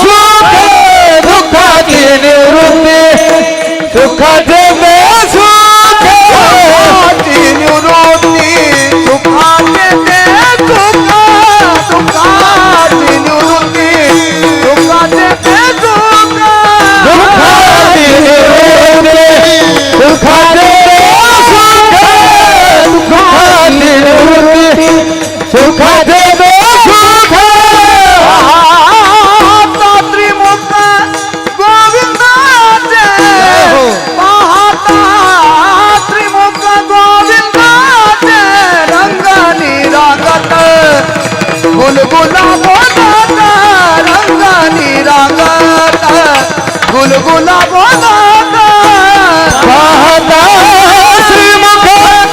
सुख, दुःखाची निवृत्ती, सुखाचे ते सुख, सुखाची निवृत्ती, सुखाचे ते सुख, सुखाची निवृत्ती, सुखाचे ते सुख, सुखाची निवृत्ती, सुखाचे ते सुख, सुखाची निवृत्ती, सुखाचे ते सुख. पाहता त्रिमुख गोविंदाचे, पाहता त्रिमुख गोविंदाचे, रंगानी रागत गुलगुला बोलत, रंगानी रागत गुलगुला बोलत. पाहता श्रीमुख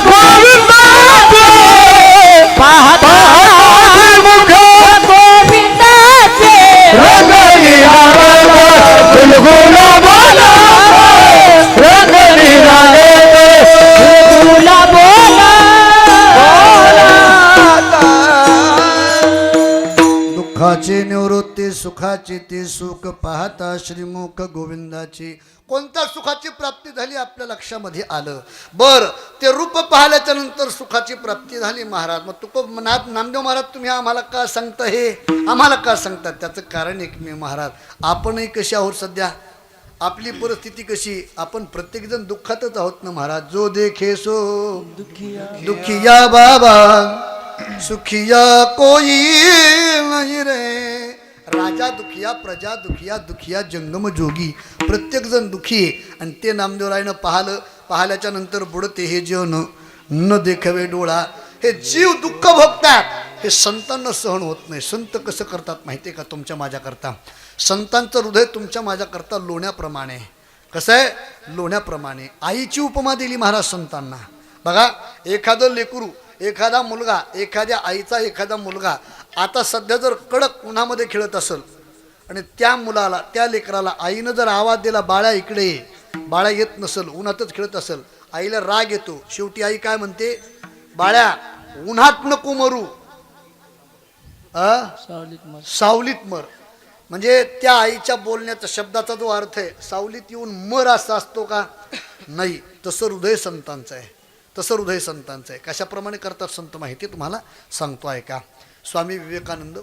गोविंदाचे, पाहता श्रीमुख गोविंदाचे, रंगानी रागत गुलगुला बोलत, रंगानी रागत तुला बोला. दुःखाची निवृत्ती, सुखाची ते सुख, पाहता श्रीमुख गोविंदाची. कोणत्या सुखाची प्राप्ती झाली आपल्या लक्षामध्ये आलं. बर, ते रूप पाहिल्याच्या नंतर सुखाची प्राप्ती झाली. महाराज मग तुकोनाथ नामदेव महाराज तुम्ही आम्हाला का सांगता, हे आम्हाला का सांगतात? त्याचं कारण एक मी महाराज, आपणही कशी आहोत सध्या, आपली परिस्थिती कशी, आपण प्रत्येकजण दुःखातच आहोत ना महाराज. जो देखे सो दुखिया बाबा, सुखिया कोई नहीं रे. राजा दुखिया, प्रजा दुखिया, दुखिया जंगम जोगी, प्रत्येक जण दुखी आहे. आणि ते नामदेवरायनं पाहिल्याच्या नंतर बुडते हे जीव न देखावे डोळा. हे जीव दुःख भोगतात, हे संतांना सहन होत नाही. संत कसं करतात माहिती आहे का? तुमच्या माझ्याकरता संतांचं हृदय तुमच्या माझ्याकरता लोण्याप्रमाणे. कसं आहे? लोण्याप्रमाणे. आईची उपमा दिली महाराज संतांना. बघा, एखादं लेकरू, एखादा मुलगा, एखाद्या आईचा एखादा मुलगा आता सध्या जर कडक उन्हामध्ये खेळत असेल आणि त्या मुलाला, त्या लेकराला आईनं जर आवाज दिला, बाळा इकडे ये, बाळा येत नसेल, उन्हातच खेळत असेल, आईला राग येतो. शेवटी आई काय म्हणते? बाळ्या उन्हात नको मरू, सावलीत मर. म्हणजे त्या आईच्या बोलण्याचा शब्दाचा जो अर्थ आहे, सावलीत येऊन मर असा असतो का? नाही. तसं हृदय संतांचं आहे, तसं हृदय संतांचं आहे. कशाप्रमाणे करतात संत माहिती तुम्हाला सांगतो आहे का? स्वामी विवेकानंद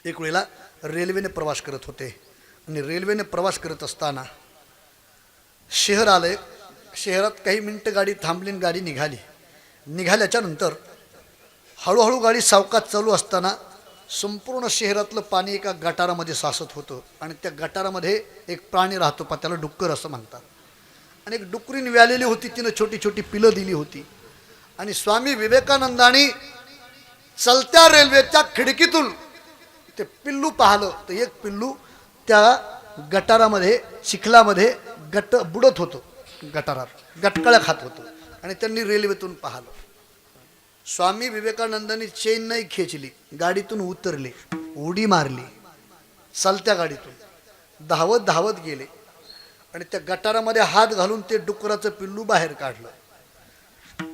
एक वेळेला रेल्वेने प्रवास करत होते आणि रेल्वेने प्रवास करत असताना शहर आलं. शहरात काही मिनटं गाडी थांबली, गाडी निघाल्याच्या नंतर हळूहळू गाडी सावकाश चालू असताना संपूर्ण शहरातलं पाणी एका गटारामध्ये साचत होतं आणि त्या गटारामध्ये एक प्राणी राहतो, त्याला डुक्कर असं म्हणतात. आणि एक डुकरीन व्यालेली होती, तिनं छोटी छोटी पिलं दिली होती. आणि स्वामी विवेकानंदांनी चलत्या रेल्वेच्या खिडकीतून ते पिल्लू पाहिलं. तर एक पिल्लू त्या गटारामध्ये चिखलामध्ये बुडत होतं, गटारात गटकळ्या खात होतं. आणि त्यांनी रेल्वेतून पाहिलं. स्वामी विवेकानंदांनी चेन नाही खेचली, गाडीतून उतरले, उडी मारली, चालत्या गाडीतून धावत धावत गेले आणि त्या गटारामध्ये हात घालून ते डुकराचं पिल्लू बाहेर काढलं.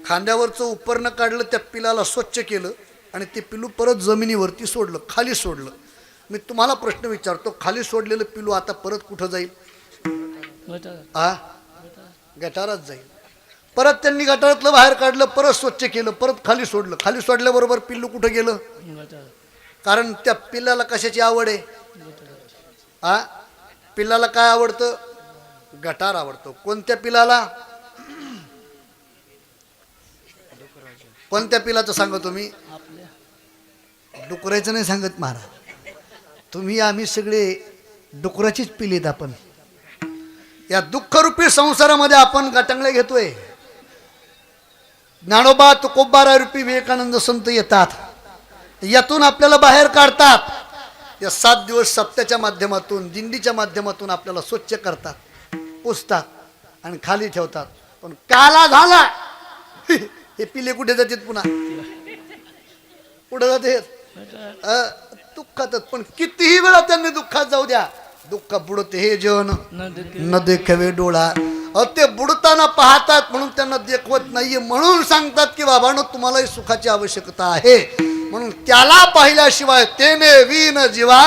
खांद्यावरचं उपरणं काढलं, त्या पिलाला स्वच्छ केलं आणि ते पिल्लू परत जमिनीवरती सोडलं, खाली सोडलं. मी तुम्हाला प्रश्न विचारतो, खाली सोडलेलं पिल्लू आता परत कुठं जाईल? गटारात जाईल. परत त्यांनी गटारातलं बाहेर काढलं, परत स्वच्छ केलं, परत खाली सोडलं. खाली सोडल्याबरोबर पिल्लू कुठं गेलं? कारण त्या पिल्लाला कशाची आवड आहे? पिल्लाला काय आवडतं? गटार आवडतो. कोणत्या पिलाला? कोणत्या पिलाचं सांगतो मी? डुकराचं नाही सांगत महाराज. तुम्ही आम्ही सगळे डुकराचीच पिलीत. आपण या दुःखरूपी संसारामध्ये आपण गटांगळे घेतोय. ज्ञानोबा तुकोबा रूपी विवेकानंद संत येतात, यातून आपल्याला बाहेर काढतात. या 7 दिवस सप्त्याच्या माध्यमातून, दिंडीच्या माध्यमातून आपल्याला स्वच्छ करतात, पुसतात आणि खाली ठेवतात. पण काला झाला हे पिले कुठे जातात? पुन्हा कुठे जाते? दुःखातच. पण कितीही वेळा त्यांनी दुःखात जाऊ द्या, दुःख बुडते हे जन न देखावे डोळा. ते बुडताना पाहतात म्हणून त्यांना देखवत नाहीये, म्हणून सांगतात की बाबांनो तुम्हालाही सुखाची आवश्यकता आहे. म्हणून त्याला पाहिल्याशिवाय तेने विन जीवा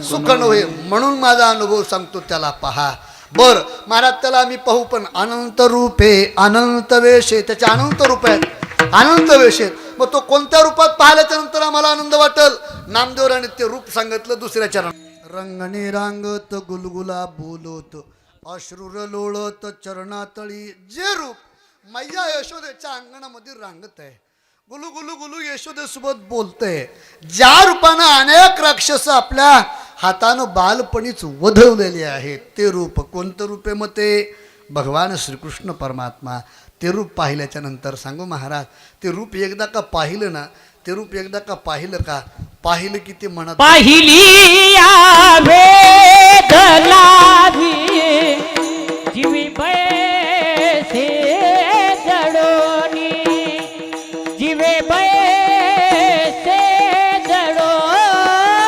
सुख नव्हे. म्हणून माझा अनुभव सांगतो, त्याला पहा. बर महाराज, त्याला आम्ही पाहू, पण अनंत रूपे अनंत वेशे, त्याचे अनंत रूप आहेत, अनंत वेश आहेत. मग तो कोणत्या रूपात पाहिल्याच्या नंतर आम्हाला आनंद वाटेल? नामदेवराने ते रूप सांगितलं दुसऱ्या चरण. रंगणे रांगत गुलगुला बोलत, अश्रुर लोळत चरणातळी, जे रूप मैया यशोदेच्या अंगणामध्ये रांगत आहे, गुलू गुलू गुलू यशोदेसोबत बोलतंय, ज्या रूपानं अनेक राक्षस आपल्या हातानं बालपणीच वधवलेले आहेत, ते रूप कोणतं रूप आहे? मग ते भगवान श्रीकृष्ण परमात्मा. ते रूप पाहिल्याच्या नंतर सांगू महाराज, ते रूप एकदा का पाहिलं ना, ते रूप एकदा का पाहिलं का, पाहिलं की ते म्हणत पाहिली या वेदलाभी जीवी बैसे जडोनी, जीवे बैसे जडोनी,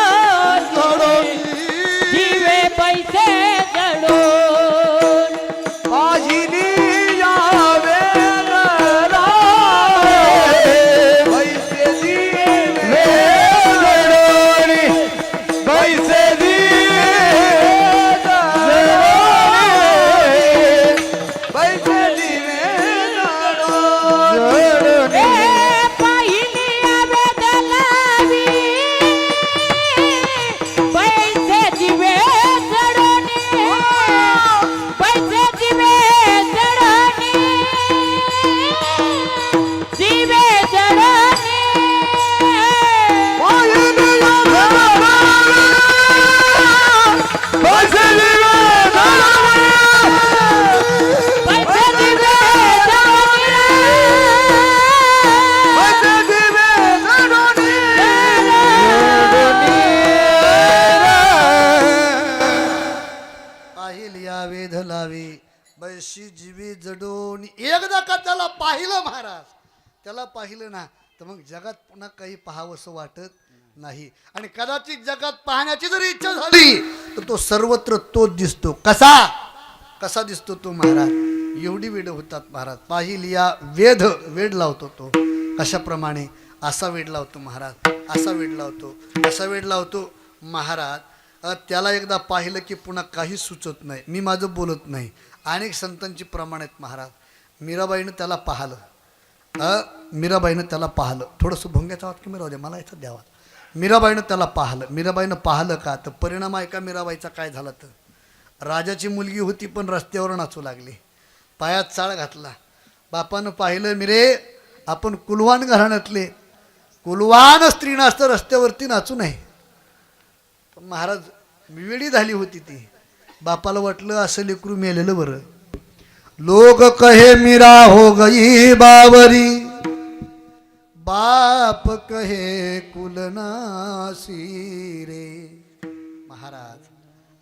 जीवे बैसे जडोनी. पाहिली या वेदला बैसे दिवे जडोनी, बैसे दिवे जडोनी, बैसे दिवे जडोनी. पाहिली या वेदलाभी बैसे जीवे जडोनी, बैसे जीवे जडोनी, जीवे जडोनी. पाहिली या वेदला बैसे दिवे जडोनी, बैसे जीवे जडोनी, बैसे दिवे जडोनी. पाहिल्या वेध लावी बैशी जीवी जडोनी. एकदा का त्याला पाहिलं महाराज, त्याला पाहिलं ना, तर मग जगात पुन्हा काही पाहावंसं वाटत नाही. आणि कदाचित जगात पाहण्याची जरी इच्छा झाली तर तो सर्वत्र तोच दिसतो. कसा कसा दिसतो तो महाराज? एवढी वेड होतात महाराज. पाहिलिया वेध, वेड लावतो तो. कशाप्रमाणे? असा वेड लावतो महाराज, असा वेड लावतो, असा वेड लावतो महाराज. त्याला एकदा पाहिलं की पुन्हा काही सुचत नाही. मी माझं बोलत नाही, अनेक संतांची प्रमाण आहेत महाराज. मीराबाईनं त्याला पाहिलं, मीराबाईनं त्याला पाहिलं. थोडंसं भोंग्याचा वाद की राहू दे, मला याचं द्यावा. मीराबाईनं त्याला पाहिलं. मीराबाईनं पाहिलं का, तर परिणाम आहे का मीराबाईचा काय झाला? तर राजाची मुलगी होती पण रस्त्यावर नाचू लागली, पायात चाळ घातला. बापानं पाहिलं, मिरे आपण कुलवान घराण्यातले, कुलवान स्त्री नाचतं, रस्त्यावरती नाचू नये. पण महाराज वेडी झाली होती ती. बापाला वाटलं असं लेकरू मेलेलं बरं. लोग कहे मीरा हो गई बावरी, बाप कहे कुलनासी रे महाराज.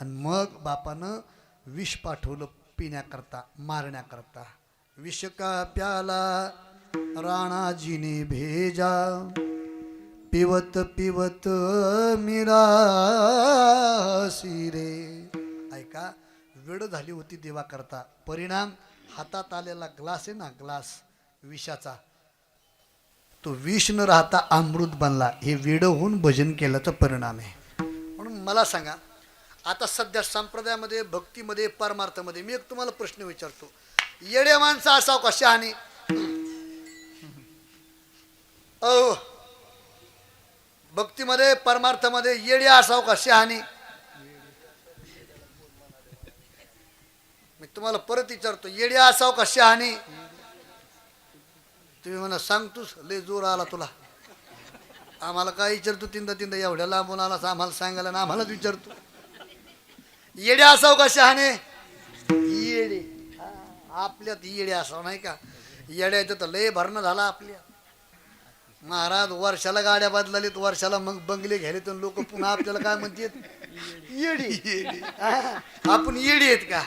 आणि मग बापानं विष पाठवलं पिण्याकरता, मारण्याकरता. विष का प्याला राणाजीने भेजा, पिवत पिवत मिरासी रे. ऐका, वेळ झाली होती देवा करता. परिणाम हातात आलेला ग्लास आहे ना, ग्लास विषाचा, तो विष न राहता अमृत बनला. हे वेड होऊन भजन केल्याचा परिणाम आहे. म्हणून मला सांगा, आता सध्या संप्रदायामध्ये, भक्तीमध्ये, परमार्थामध्ये मी एक तुम्हाला प्रश्न विचारतो. येडे माणसं असावं का शहाणे? भक्तीमध्ये, परमार्थामध्ये येडे असावं का शहाणे? मी तुम्हाला परत विचारतो, येडे असावं का शहाणे? तुम्ही म्हणा सांगतोस, लय जोर आला तुला. आम्हाला काय विचारतो, तीनदा तीनदा एवढ्या लांबून आलास आम्हाला सांगायला ना, आम्हालाच विचारतो. येडे असावं का शहाणे? येडे आपल्यात येडे असावं नाही का? येड्याचं तर लय भरणं झाला आपल्या. महाराज वर्षाला गाड्या बदललीत, वर्षाला मग बंगले घ्यायले, तर लोक पुन्हा आपल्याला काय म्हणतात, येडी. आपण येडी आहेत का?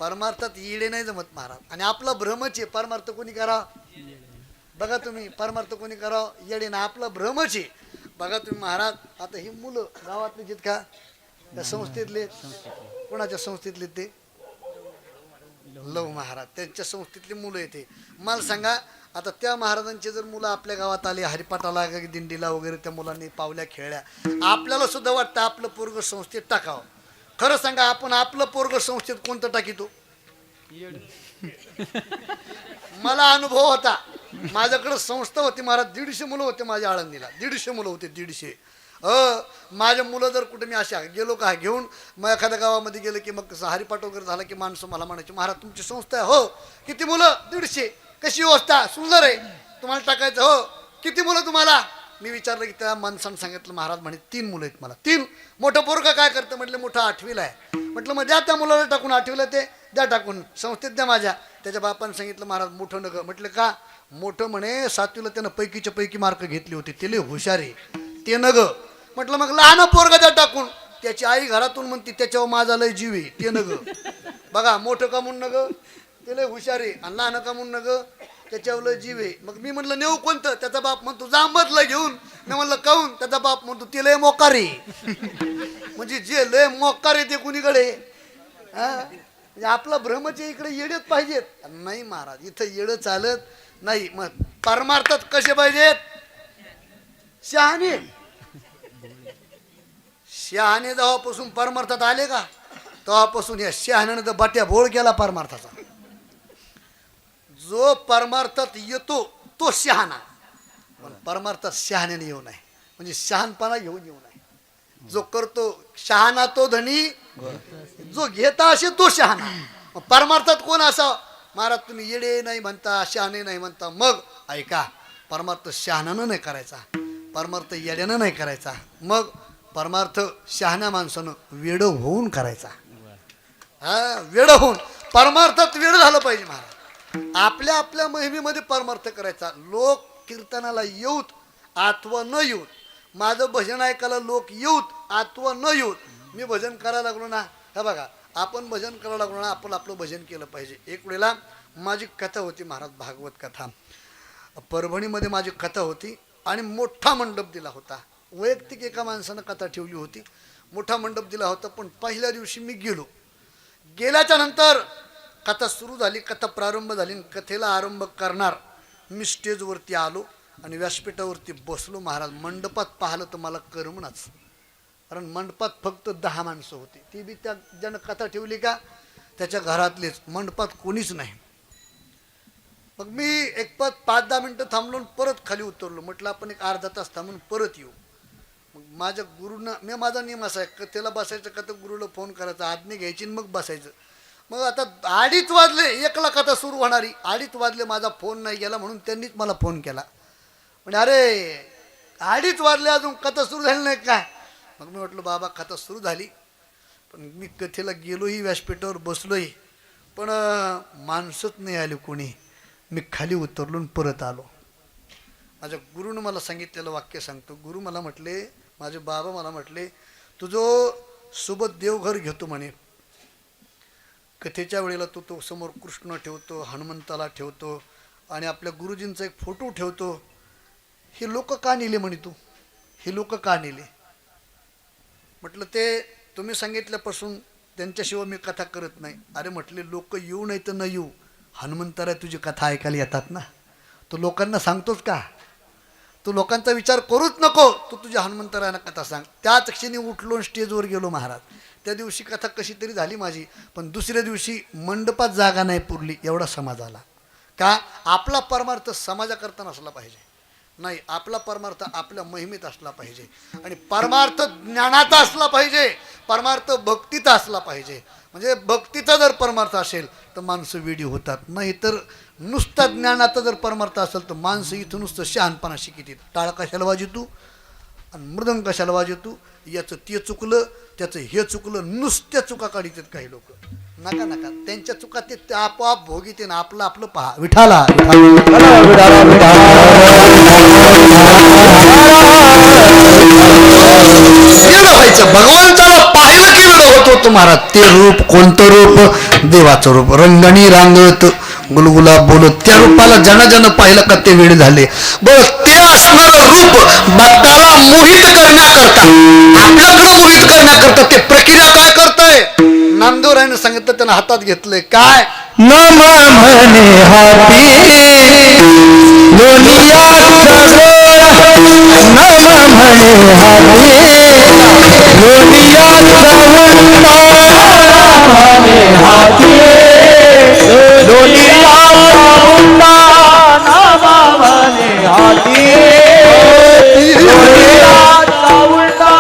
परमार्थात येडे नाही जमत महाराज. आणि आपला भ्रमच आहे. परमार्थ कोणी करावं बघा तुम्ही, परमार्थ कोणी करावं, येडे ना, आपला भ्रमच आहे. बघा तुम्ही महाराज, आता ही मुलं गावातले आहेत का? त्या संस्थेतले, कोणाच्या संस्थेतले? ते लव महाराज, त्यांच्या संस्थेतली मुलं येते. मला सांगा, आता त्या महाराजांचे जर मुलं आपल्या गावात आले, हरिपाठाला, दिंडीला वगैरे, त्या मुलांनी पावल्या खेळल्या, आपल्याला सुद्धा वाटतं आपलं पोरग संस्थेत टाकावं. खरं सांगा, आपण आपलं पोरग संस्थेत कोणतं टाकीतो? मला अनुभव होता. माझ्याकडे संस्था होती महाराज, 150 मुलं होते माझ्या आळंदीला. 150 मुलं होते, 150. माझ्या मुलं जर कुठे मी अशा गेलो का घेऊन, मग एखाद्या गावामध्ये गेलं की मग हरिपाठ वगैरे झाला की माणसं मला म्हणायची, महाराज तुमची संस्था आहे? हो. किती मुलं? 150. कशी व्यवस्था? सुंदर आहे. तुम्हाला टाकायचं? हो. किती मुलं तुम्हाला? मी विचारलं की त्या माणसानं सांगितलं, महाराज म्हणे 3 मुलं आहेत मला. 3? मोठं पोरगं काय करतं? म्हटलं मोठं 8वीला आहे. म्हटलं मग द्या त्या मुलाला टाकून, 8वीला ते द्या टाकून, संस्थेत द्या माझ्या. त्याच्या बापानं सांगितलं, महाराज मोठं नग. म्हटलं का? मोठं म्हणे 7वीला त्यानं पैकीच्या पैकी मार्क घेतले होते, ते लय हुशार आहे, ते नग. म्हटलं मग लहान पोरगा द्या टाकून. त्याची आई घरातून म्हणते त्याच्यावर माझा लय जीव आहे, ते नग. बघा, मोठं का म्हणून नग, ते लय हुशार आहे, आणि लहान का म्हणून नग, त्याच्यावर लय जीव आहे. मग मी म्हटलं नेऊ कोणतं? त्याचा बाप म्हणतो जांबतला घेऊन. मी म्हणलं काऊन? त्याचा बाप म्हणतो ते लय मोकार आहे. म्हणजे जे लय मोकार आहे ते कुणीकडे? म्हणजे आपला भ्रमच इकडे येडेच पाहिजेत. नाही महाराज, इथं येडं चालत नाही. मग परमार्थात कसे पाहिजेत? शहाणे. शहाणे जेव्हापासून परमार्थात आले का, तेव्हापासून या शहाण्याने तर बाट्या भोळ केला परमार्थाचा. जो परमार्थात येतो तो शहाणा, पण परमार्थात शहाण्याने येऊ नये, म्हणजे शहाणपणा घेऊन येऊ नये. जो करतो शहाणा तो धनी, जो घेता असे तो शहाणा. परमार्थात कोण असावं? महाराज तुम्ही येडे नाही म्हणता, शहाणे नाही म्हणता. मग ऐका, परमार्थ शहाण्यानं नाही करायचा, परमार्थ येड्यानं नाही करायचा. मग परमार्थ शहाण्या माणसानं वेड होऊन करायचा. वेड होऊन, परमार्थात वेड झालं पाहिजे महाराज. आपल्या आपल्या महिमेमध्ये परमार्थ करायचा. लोक कीर्तनाला येऊत अथवा न येऊत, माझं भजन ऐकायला लोक येऊत अथवा न येऊत, मी भजन करायला लागलो ना, हे बघा, आपण भजन करायला लागलो ना, आपण आपलं भजन केलं पाहिजे. एक वेळेला माझी कथा होती महाराज, भागवत कथा. परभणीमध्ये माझी कथा होती आणि मोठा मंडप दिला होता. वैयक्तिक एका माणसानं कथा ठेवली होती, मोठा मंडप दिला होता. पण पहिल्या दिवशी मी गेलो. गेल्याच्या नंतर कथा सुरू झाली, कथा प्रारंभ झाली, कथेला आरंभ करणार मी स्टेजवरती आलो आणि व्यासपीठावरती बसलो. महाराज मंडपात पाहिलं तर मला करमणाच, कारण मंडपात फक्त 10 माणसं होती. ती बी त्या ज्यानं कथा ठेवली का त्याच्या घरातलेच, मंडपात कोणीच नाही. मग मी एक 5-10 मिनटं थांबलो, परत खाली उतरलो. म्हटलं आपण एक अर्धा तास थांबून परत येऊ. मग माझ्या गुरुनं, मी माझा नियम असा आहे, कथेला बसायचं का तर गुरुला फोन करायचा, आज्ञा घ्यायची मग बसायचं. मग आता 2:30 वाजले, 1ला कथा सुरू होणारी, 2:30 वाजले, माझा फोन नाही गेला, म्हणून त्यांनीच मला फोन केला. म्हणजे अरे 2:30 वाजले अजून कथा सुरू झाली नाही काय? मग मी म्हटलं बाबा कथा सुरू झाली, पण मी कथेला गेलोही, व्यासपीठावर बसलोही, पण माणसंच नाही आली कोणी. मी खाली उतरलो आणि परत आलो. माझ्या गुरुनं मला सांगितलेलं वाक्य सांगतो. गुरु मला म्हटले, माझे बाबा मला म्हटले, तुझं सोबत देवघर घेतो म्हणे. कथेच्या वेळेला तो समोर कृष्ण ठेवतो, हनुमंताला ठेवतो आणि आपल्या गुरुजींचा एक फोटो ठेवतो. हे लोक का नेले म्हणे तू? हे लोक का नेले? म्हटलं ते तुम्ही सांगितल्यापासून त्यांच्याशिवाय मी कथा करत नाही. अरे म्हटले लोक येऊ नाही तर न येऊ, हनुमंतराय तुझी कथा ऐकायला येतात ना. तू लोकांना सांगतोस का? तू लोकांचा विचार करूच नको, तू तुझ्या हनुमंतरायांना कथा सांग. त्याच क्षणी उठलो स्टेजवर गेलो महाराज. त्या दिवशी कथा कशी तरी झाली माझी, पण दुसऱ्या दिवशी मंडपात जागा नाही पुरली एवढा समाज आला. का? आपला परमार्थ समाजाकरता नसला पाहिजे. नाही, आपला परमार्थ आपल्या महिमेत असला पाहिजे आणि परमार्थ ज्ञानाचा असला पाहिजे, परमार्थ भक्तीचा असला पाहिजे. म्हणजे भक्तीचा जर परमार्थ असेल तर माणसं वेडी होतात. नाही तर नुसता ज्ञानाचा जर परमार्थ असेल तर माणसं इथं नुसतं शहाणपणा शिकित. टाळ कशाला वाजवतो आणि मृदंग कशाला वाजवतो, याचं ते चुकलं त्याचं हे चुकलं, नुसत्या चुका काढतात काही लोक. नका नका, त्यांच्या चुका ते आपोआप भोगीते ना. आपलं आपलं पहा. विठाला व्हायचं. भगवंताला पाहिलं की वेळ होत होतो महाराज. ते रूप कोणतं रूप? देवाचं रूप. रंगणी रांगत गुलगुला बोलत त्या रूपाला जन पाहिलं का ते वेळ झाले. बरं, ते असणारं रूप भक्ताला मोहित करण्याकरता, आपल्याकडे मोहित करण्याकरता ते प्रक्रिया काय करतंय? नामदेवरायनं सांगितलं, त्यानं हातात घेतलंय काय? नम म्हणे हाती लोनियाचा गोळा, नम म्हणे हाती लोनियाचा उंडा, म्हणे हाती लोनियाचा उंडा, नम म्हणे हाती लोनियाचा उंडा.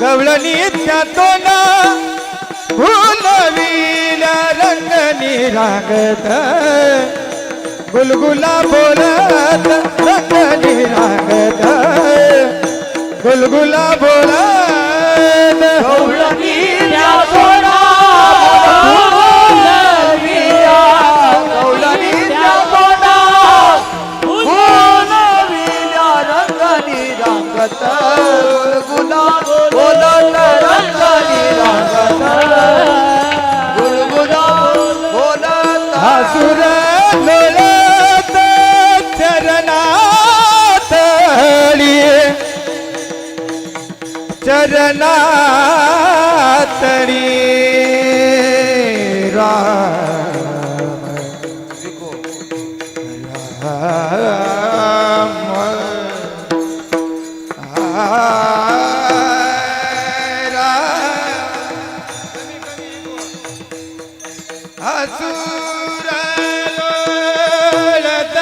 गवळणीच्या तोंडा भुलविल्या रंगनी रांगत, गुलगुला बोलत रंगनी रांगत, गुलगुला बोलत. गवळणीच्या तोंडा भुलविल्या, गवळणीच्या तोंडा भुलविल्या रंगनी रांगत, गुलगुला बोलत रंगनी रांगत, गुलगुला बोलत. असुर लोळत चरणात हळी, चरणात राम असुर लोळत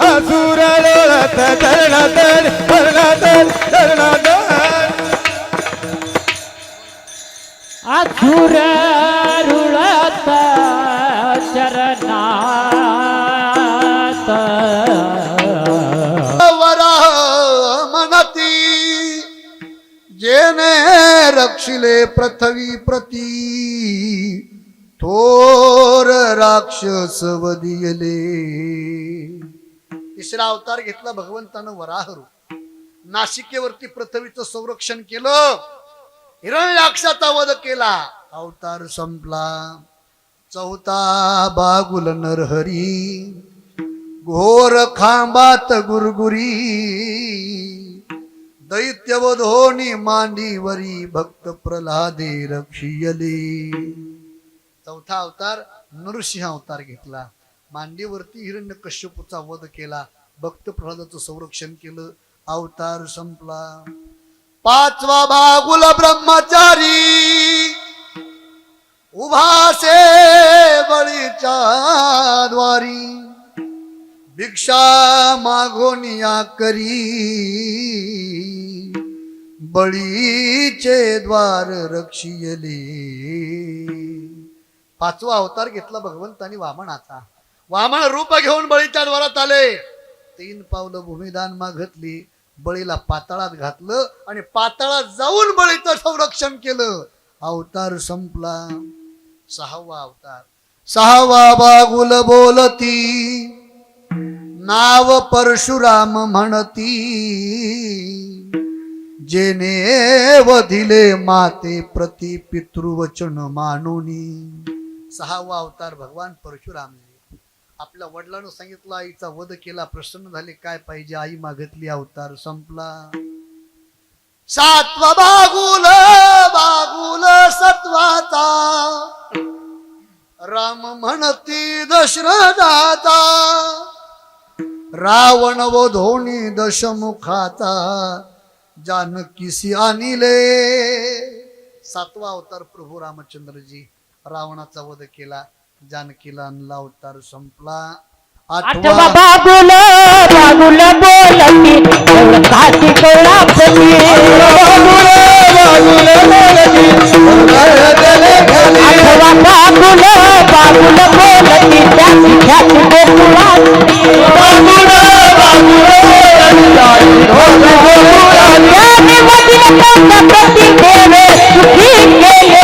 असुर लोळत धरणाधर धरणाधर धरणाधर. असुर रुळत चरणात, वराह मनती जेने रक्षिले पृथ्वी प्रती, थोर राक्षस वदियले. तिसरा अवतार घेतला भगवंतानं वराह रूप. नाशिकेवरती पृथ्वीचं संरक्षण केलं, हिरण्याक्षाचा वध केला, अवतार संपला. चौथा बागुल नरहरी, घोर खांबात गुरगुरी, दैत्यवधोनी मांडीवरी, भक्त प्रल्हादे रक्षियले. चौथा अवतार नरसिंह अवतार घेतला. मांडीवरती हिरण्यकश्यपूचा वध केला, भक्त प्रल्हादाचं संरक्षण केलं, अवतार संपला. पाचवा बागुल ब्रह्मचारी, उभासे बळीच्या द्वारी, भिक्षा मागोनिया करी, बळीचे द्वार रक्षियले. पाचवा अवतार घेतला भगवंतानी वामनाचा. वामन रूप घेऊन बळीच्या द्वारात आले. 3 पावलं भूमिदान मागितली. बळीला पाताळात घातलं आणि पाताळात जाऊन बळीचं संरक्षण केलं. अवतार संपला. 6वा अवतार. 6वा बागुल बोलती नाव परशुराम म्हणती. जेने वधिले माते प्रति पितृवचन मानोनी. 6वा अवतार भगवान परशुरामजी. आपल्या वडिलांना सांगितलं, आईचा वध केला, प्रसन्न झाले, काय पाहिजे, आई मागितली, अवतार संपला. 7वा बागुल. बागुल सत्वाचा. राम म्हणती दशरथाचा. रावण वधोनी दशमुखाचा. जानकीसी आणिले. 7वा अवतार प्रभू रामचंद्रजी. रावणाचा वध केला, जानकीला आणला, अवतार संपला. 8वा बाबुल बाबुल बोलती काशी कोल्हापुरी. आठवा बाबुल बाबुल बोलती त्याची ख्याती गोकुळातली. त्याने वदिला प्रति देवे सुखी केले.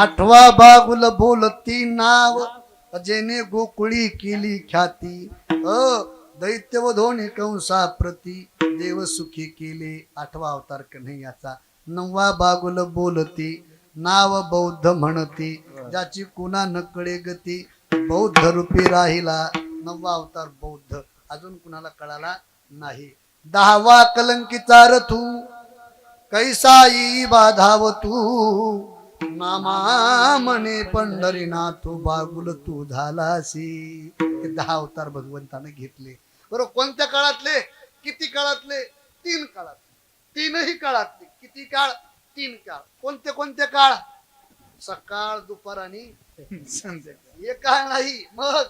आठवा बागुल बोलती नाव जेने गोकुळी केली ख्याती. दैत्यवधोनी कंसा प्रती देव सुखी केले. 8वा अवतार कन्हैयाचा. 9वा बागुल बोलती नाव बौद्ध म्हणती. ज्याची कुणा नकळे गती बौद्ध रूपी राहिला. 9वा अवतार बौद्ध. अजून कुणाला कळाला नाही. 10वा कलंकीचा रथू कैसाई बाधाव तू. नामा म्हणे पंढरीनाथू बागुल तू झालासी. हे 10 अवतार भगवंताने घेतले. बरोबर. कोणत्या काळातले, किती काळातले? 3 काळातले. 3ही काळातले. किती काळ? 3 काळ. कोणते कोणते काळ? सकाळ, दुपार आणि संध्याकाळ. हे काळ नाही. मग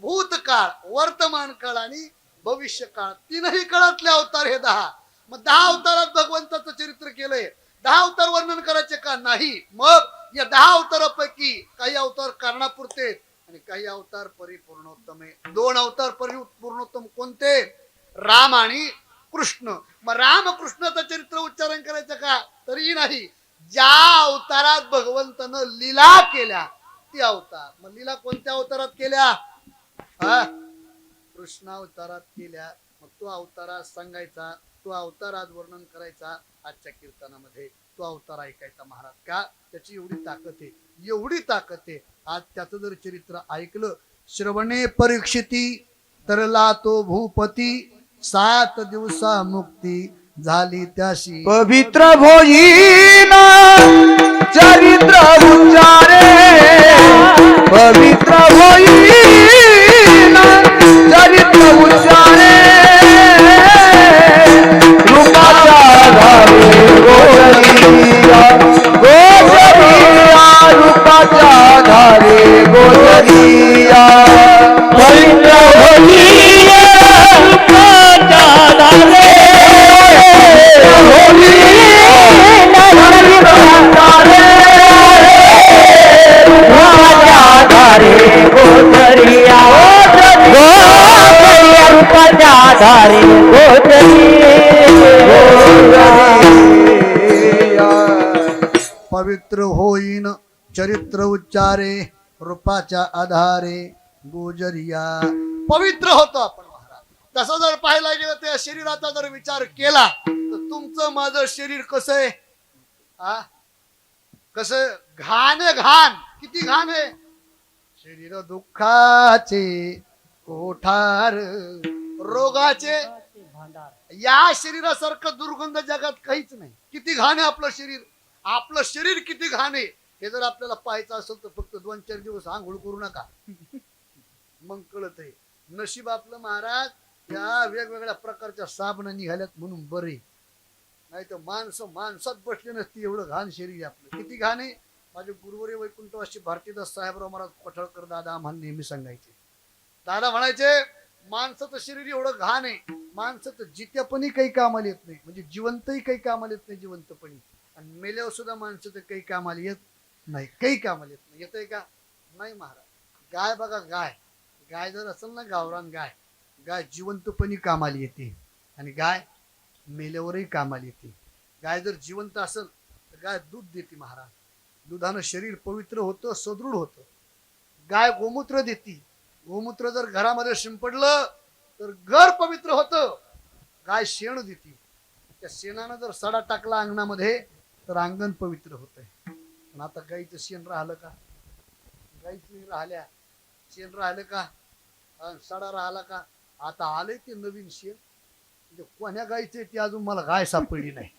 भूतकाळ, वर्तमान काळ आणि भविष्य काळ. 3ही काळातले अवतार हे 10. मग 10 अवतारात भगवंताचं चरित्र केलंय. 10 अवतार वर्णन करायचे का? नाही. मग या 10 अवतारापैकी काही अवतार कारणापुरते आणि काही अवतार परिपूर्णोत्तम आहे. 2 अवतार परिपूर्णोत्तम कोणते? राम आणि कृष्ण. मग राम कृष्णाचं चरित्र उच्चारण करायचं का? तरीही नाही. ज्या अवतारात भगवंतानं लीला केल्या ती अवतार. मग लीला कोणत्या अवतारात केल्या? कृष्ण अवतारात केल्या. मग तो अवतारात सांगायचा, तो अवतारात वर्णन करायचा. आजच्या कीर्तनामध्ये तो अवतार ऐकायचा महाराज. का? त्याची एवढी ताकद आहे, एवढी ताकद आहे. आज त्याचं जर चरित्र ऐकलं, श्रवणे परीक्षिती तरला तो भूपती. 7 दिवसा मुक्ती झाली त्याशी. पवित्र भोईन चरित्र उच्चारे. पवित्र भोईन चरित्र उच्चारे. रूपाचा आधारे गोजरिया. गोजरिया रूपाचा आधारे गोजरिया. पवित्र भोईन रूपाचा आधारे पवित्र होईन चरित्र उच्चारे. रूपाच्या आधारे गोजरिया. पवित्र होतो आपण महाराज. तसं जर पाहायला गेलं तर शरीराचा जर विचार केला तर तुमचं माझं शरीर कसं आहे? कसं? घाण आहे, घाण. किती घाण आहे? शरीर दुःखाचे कोठार, रोगाचे. या शरीरासारखं दुर्गंध जगात काहीच नाही. किती घाण आहे आपलं शरीर. आपलं शरीर किती घाण आहे हे जर आपल्याला पाहायचं असेल तर फक्त 2-4 दिवस आंघोळ करू नका, मग कळत आहे. नशीब आपलं महाराज त्या वेगवेगळ्या प्रकारच्या साबणा निघाल्यात म्हणून बरे, नाही तर माणसात बसले नसती. एवढं घाण शरीर आहे आपलं. किती घाण आहे. माझे गुरुवरी वैकुंठवासी भारतीदास साहेबराव महाराज कोठाळकर दादा आम्हाला नेहमी सांगायचे. दादा म्हणायचे माणसाचं शरीर एवढं घाण आहे, माणसं तर जित्यापणी काही कामाला येत नाही, म्हणजे जिवंतही काही कामाला येत नाही जिवंतपणी, आणि मेल्यावर सुद्धा माणसं तर काही कामाला येत नाही, काही कामाला येत नाही. येतंय का नाही महाराज. गाय बघा, गाय जर असेल ना गावरान गाय, गाय जिवंतपणी कामाला येते आणि गाय मेल्यावरही कामाला येते. गाय जर जिवंत असेल तर गाय दूध देते महाराज. दुधानं शरीर पवित्र होतं, सदृढ होतं. गाय गोमूत्र देते. गोमूत्र जर घरामध्ये शिंपडलं तर घर पवित्र होतं. गाय शेण देते. त्या शेणानं जर सडा टाकला अंगणामध्ये तर अंगण पवित्र होतंय. पण आता गाईचं शेण राहिलं का? गाईचं राहिल्या शेण राहिलं का? सडा राहिला का? आता आलंय ते नवीन शेण. म्हणजे कोण्या गायचे ते अजून मला गाय सापडली नाही.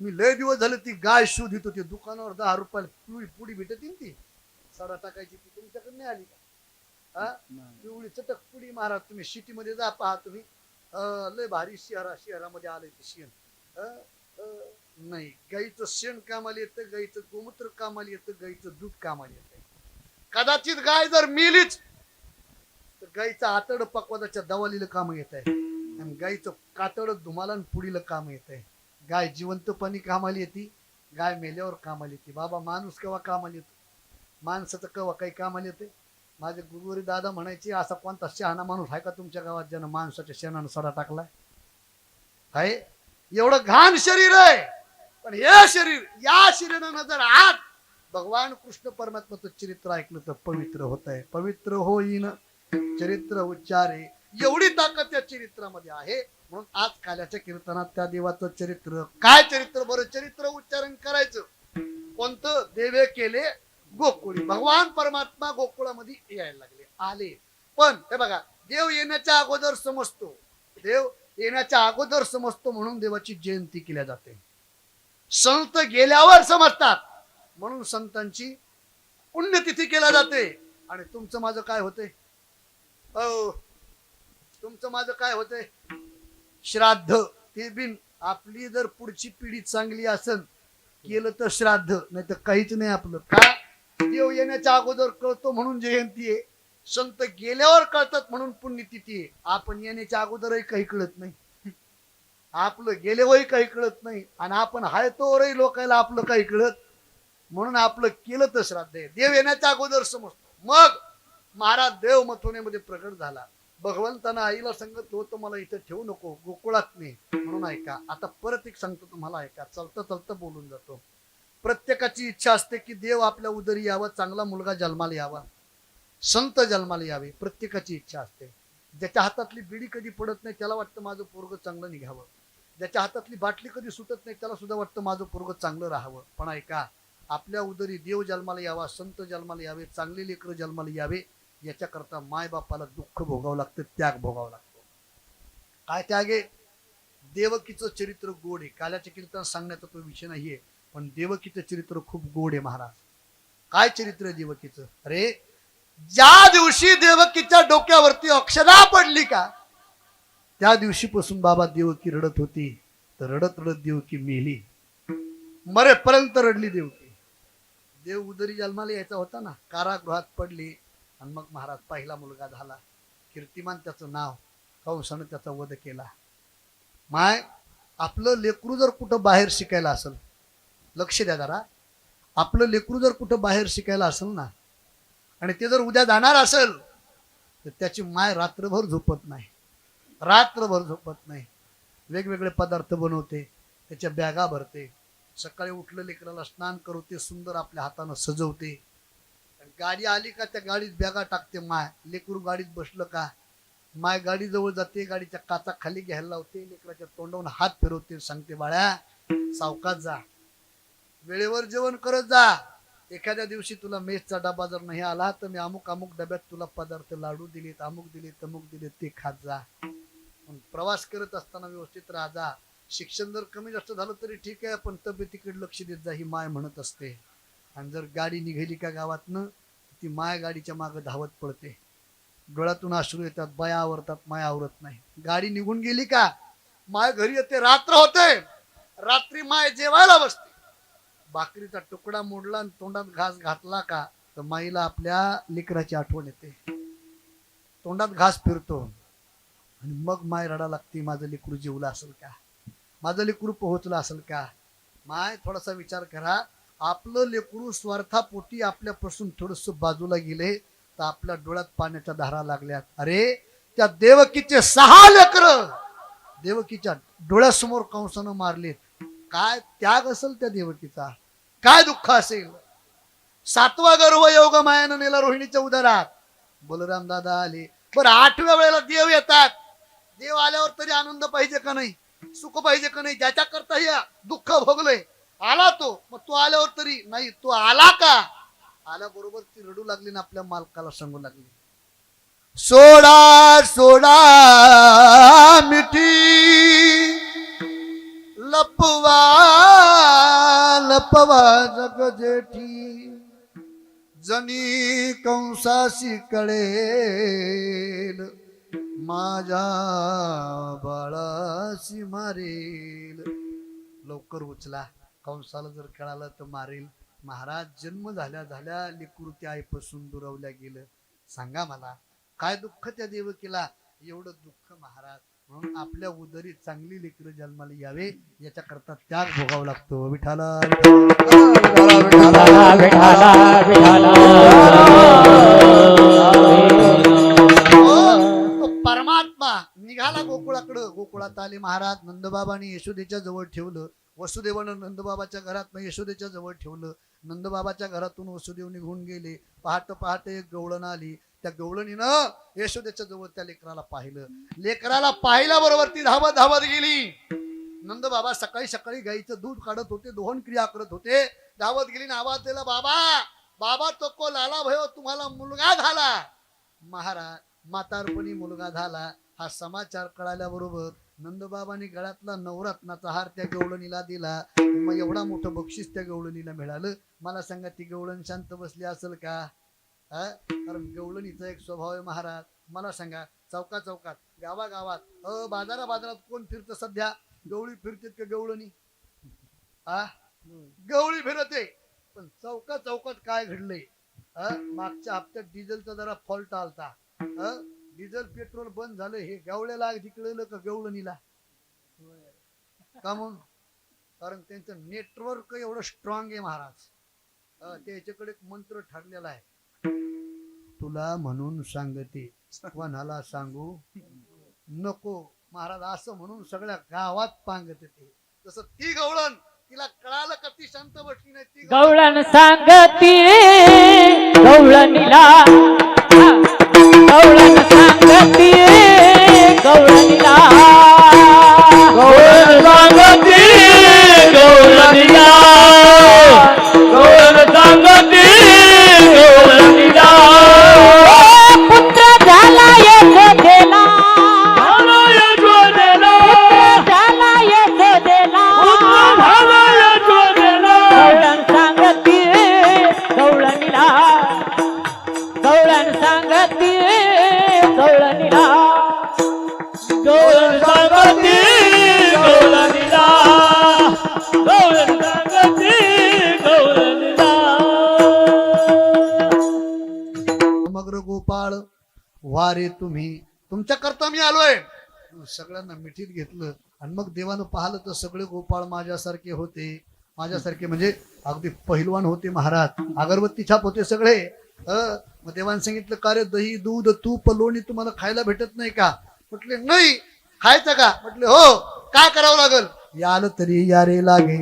मी लय दिवस झाले ती गाय शोधित होती. दुकानावर 10 रुपयाला पुडी भेटत ती सडा टाकायची. ती तुमच्याकडे नाही आली का? हा, पिवळी चटक पुडी महाराज. तुम्ही सिटीमध्ये जा पहा तुम्ही, लय भारी शहरामध्ये आलंय ते शेण. नाही, गाईचं शेण कामाला येतं, गाईचं गोमूत्र कामाला येतं, गाईचं दूध कामाला येतं. कदाचित गाय जर मेलीच तर गाईचं आतड पकवादाच्या दवालीला काम येत आहे, आणि गाईचं कातड धुमाला पुडीला काम येत आहे. गाय जिवंतपणी कामाला येते, गाय मेल्यावर कामाला येते. बाबा माणूस केव्हा कामाला येतो? माणसाचं केव्हा काही कामाला येते? माझे गुरुवारी दादा म्हणायचे असा कोणता शहाणा माणूस आहे का तुमच्या गावात ज्यानं माणसाच्या शेणानं सडा टाकलाय? आहे एवढं घाण शरीर आहे. पण हे शरीर, या शरीरानं जर आज भगवान कृष्ण परमात्माचं चरित्र ऐकलं तर पवित्र होत आहे. पवित्र होईन चरित्र उच्चारे, एवढी ताकद त्या चरित्रामध्ये आहे. म्हणून आज काल्याच्या कीर्तनात त्या देवाचं चरित्र, काय चरित्र बरं, चरित्र उच्चारण करायचं कोणतं? देवे केले गोकुळी. भगवान परमात्मा गोकुळामध्ये यायला लागले, आले. पण हे बघा, देव येण्याच्या अगोदर समजतो, देव येण्याच्या अगोदर समजतो म्हणून देवाची जयंती केल्या जाते. संत गेल्यावर समजतात म्हणून संतांची पुण्यतिथी केल्या जाते. आणि तुमचं माझं काय होतंय? तुमचं माझं काय होतंय? श्राद्ध. ते बिन आपली जर पुढची पिढी चांगली असेल केलं तर श्राद्ध, नाही तर काहीच नाही आपलं. का? देव येण्याच्या अगोदर कळतो म्हणून जयंती आहे, संत गेल्यावर कळतात म्हणून पुण्यतिथी आहे. आपण येण्याच्या अगोदरही काही कळत नाही, आपलं गेल्यावरही काही कळत नाही, आणि आपण हाय तोवरही लोकांना आपलं काही कळत, म्हणून आपलं केलं तर श्राद्ध आहे. देव येण्याच्या अगोदर समजतो. मग महाराज देव मथुरेमध्ये प्रकट झाला. भगवंतानं आईला सांगितलं होतं मला इथं ठेवू नको, गोकुळात नाही. म्हणून ऐका, आता परत एक सांगतो तुम्हाला, ऐका. चलता बोलून जातो. प्रत्येकाची इच्छा असते की देव आपल्या उदरी यावा, चांगला मुलगा जन्माला यावा, संत जन्माला यावे. प्रत्येकाची इच्छा असते. ज्याच्या हातातली बिडी कधी पडत नाही त्याला वाटतं माझं पोरग चांगलं निघावं. ज्याच्या हातातली बाटली कधी सुटत नाही त्याला सुद्धा वाटतं माझं पोरग चांगलं राहावं. पण ऐका, आपल्या उदरी देव जन्माला यावा, संत जन्माला यावे, चांगले लेकर जन्माला यावे, याच्याकरता माय बापाला दुःख भोगावं लागतं, त्याग भोगावा लागतो. काय त्याग आहे? देवकीचं चरित्र गोड आहे. काल्याच्या कीर्तन सांगण्याचा तो विषय नाहीये, पण देवकीचं चरित्र खूप गोड आहे महाराज. काय चरित्र आहे देवकीचं? अरे, ज्या दिवशी देवकीच्या डोक्यावरती अक्षदा पडली का त्या दिवशीपासून बाबा देवकी रडत होती. तर रडत रडत देवकी मेली, मरेपर्यंत रडली देवकी. देव उदरी जन्माला यायचा होता ना, कारागृहात पडली, आणि मग महाराज पहिला मुलगा झाला, कीर्तिमान त्याचं नाव. कंसानं त्याचा वध केला. माय, आपलं लेकरू जर कुठं बाहेर शिकायला असेल, लक्ष द्या जरा, आपलं लेकरू जर कुठं बाहेर शिकायला असेल ना, आणि ते जर उद्या जाणार असेल तर त्याची माय रात्रभर झोपत नाही, रात्रभर झोपत नाही. वेगवेगळे पदार्थ बनवते, त्याच्या बॅगा भरते, सकाळी उठलं लेकराला स्नान करवते, सुंदर आपल्या हातानं सजवते. गाडी आली का त्या गाडीत बॅगा टाकते माय. लेकरू गाडीत बसलं का माय गाडी जवळ जाते, गाडीच्या काचा खाली घ्यायला लावते, लेकराच्या तोंडावरून हात फिरवते, सांगते बाळा सावकाश जा, वेळेवर जेवण करत जा. एखाद्या दिवशी तुला मेसचा डबा जर नाही आला तर मी अमुक अमुक डब्यात तुला पदार्थ, लाडू दिलेत, अमुक दिले, तमुक दिले, ते खात जा. प्रवास करत असताना व्यवस्थित राहा जा. शिक्षण जर कमी जास्त झालं तरी ठीक आहे, पण तब्येतीकडे लक्ष देत जा ही माय म्हणत असते. आणि जर गाडी निघाली का गावातनं ती माय गाडीच्या मागं धावत पडते. डोळ्यातून अश्रू येतात, बाया आवरतात, माय आवरत नाही. गाडी निघून गेली का माय घरी येते, रात्र होते, रात्री माय जेवायला बसते. भाकरीचा तुकडा मोडला आणि तोंडात घास घातला का तर माईला आपल्या लेकराची आठवण येते. तोंडात घास फिरतो आणि मग माय रडा लागते, माझं लेकरू जेवलं असेल का, माझं लेकरू पोहोचलं असेल का. माय थोडासा विचार करा, आपलं लेकरू स्वार्थापोटी आपल्यापासून थोडस बाजूला गेले तर आपल्या डोळ्यात पाण्याच्या धारा लागल्यात. अरे त्या देवकीचे 6 लेकर देवकीच्या डोळ्यासमोर कंसानं मारलेत. काय त्याग असेल त्या देवकीचा, काय दुःख असेल. 7वा गर्भ योग मायानं नेला रोहिणीच्या उदरात. बलराम दादा आले. बरं 8व्या वेळेला देव येतात. देव आल्यावर तरी आनंद पाहिजे का नाही, सुख पाहिजे का नाही. ज्याच्या करता हे दुःख भोगलंय आला तो, मग तो आल्यावर तरी नाही, तो आला का. आल्याबरोबर ती रडू लागली ना आपल्या मालकाला सांगू लागली, सोडा सोडा मिठी लपवा लपवा जग जेठी, जनी कंसाशी कळेल माझ्या बाळाशी मारेल. लवकर उचला, कंसाला जर कळालं तर मारेल. महाराज जन्म झाल्या झाल्या लेकरू त्या आईपासून दुरावल्या गेलं. सांगा मला काय दुःख त्या देवकीला. एवढं दुःख महाराज, म्हणून आपल्या उदरी चांगली लेकरं जन्माला यावे याच्या करता त्याग भोगावा लागतो. विठाला परमात्मा निघाला गोकुळाकडं. गोकुळात आले महाराज. नंदबाबांनी यशोदेच्या जवळ ठेवलं. वसुदेवानं नंदबाबाच्या घरात यशोदेच्या जवळ ठेवलं. नंदबाबाच्या घरातून वसुदेव निघून गेले. पहाटे पहाटे एक गवळण आली. त्या गवळणीनं यशोदेच्या जवळ त्या लेकराला पाहिलं. लेकराला पाहिल्याबरोबर ती धावत धावत गेली. नंदबाबा सकाळी सकाळी गाईचं दूध काढत होते, दोहन क्रिया करत होते. धावत गेली ना आवाज दिला, बाबा बाबा तो को लाला भयो, तुम्हाला मुलगा झाला. महाराज म्हातारपणी मुलगा झाला हा समाचार कळाल्याबरोबर नंदबाबांनी गळ्यातला नवरत्नाचा हार त्या गवळणीला दिला. मग एवढा मोठं बक्षीस त्या गवळणीला मिळालं. मला सांगा ती गवळण शांत बसली असेल का. कारण गवळणीचा एक स्वभाव आहे महाराज. मला सांगा चौका चौकात गावागावात बाजारा बाजारात कोण फिरतं सध्या, गवळी फिरते का गवळणी. गवळी फिरते, पण चौका चौकात काय घडलंय. मागच्या हप्त्यात डिझेलचा जरा फॉल्ट आलता. डिझेल पेट्रोल बंद झालं. हे गवळ्याला जिंकलेलं का गवळणीला. का म्हणून, कारण त्यांचं नेटवर्क एवढं स्ट्रॉंग आहे महाराज. त्याच्याकडे एक मंत्र ठरलेला आहे, तुला म्हणून सांगते कोणाला सांगू नको. महाराज असं म्हणून सगळ्या गावात पांगते ते. तसं ती गवळण तिला कळालं का ती शांत बसली नाही. ती गवळण सांगती गवळणीला, गवळण सांगती गवळणीला, गवळण सांगती गवळणीला, गवळण सांगती गवळणीला. पुत्र झाला यशोदेला, झाला यशोदेला, झाला यशोदेला, झाला यशोदेला. गवळण सांगती गवळणीला, गवळण सांगती गवळणीला, गवळण सांगती गवळणीला, गवळण सांगती गवळणीला. समग्र गोपाळ वारे तुम्ही, तुमच्या करता मी आलोय. सगळ्यांना मिठीत घेतलं आणि मग देवानं पाहिलं तर सगळे गोपाळ माझ्यासारखे होते. माझ्यासारखे म्हणजे अगदी पहिलवान होते महाराज. अगरबत्ती छाप होते सगळे. मग देवानं सांगितलं का रे दही दूध तूप लोणी तुम्हाला खायला भेटत नाही का. म्हटले नाही. खायचं का. म्हटले हो. काय करावं लागल. याल तरी या रे लागे,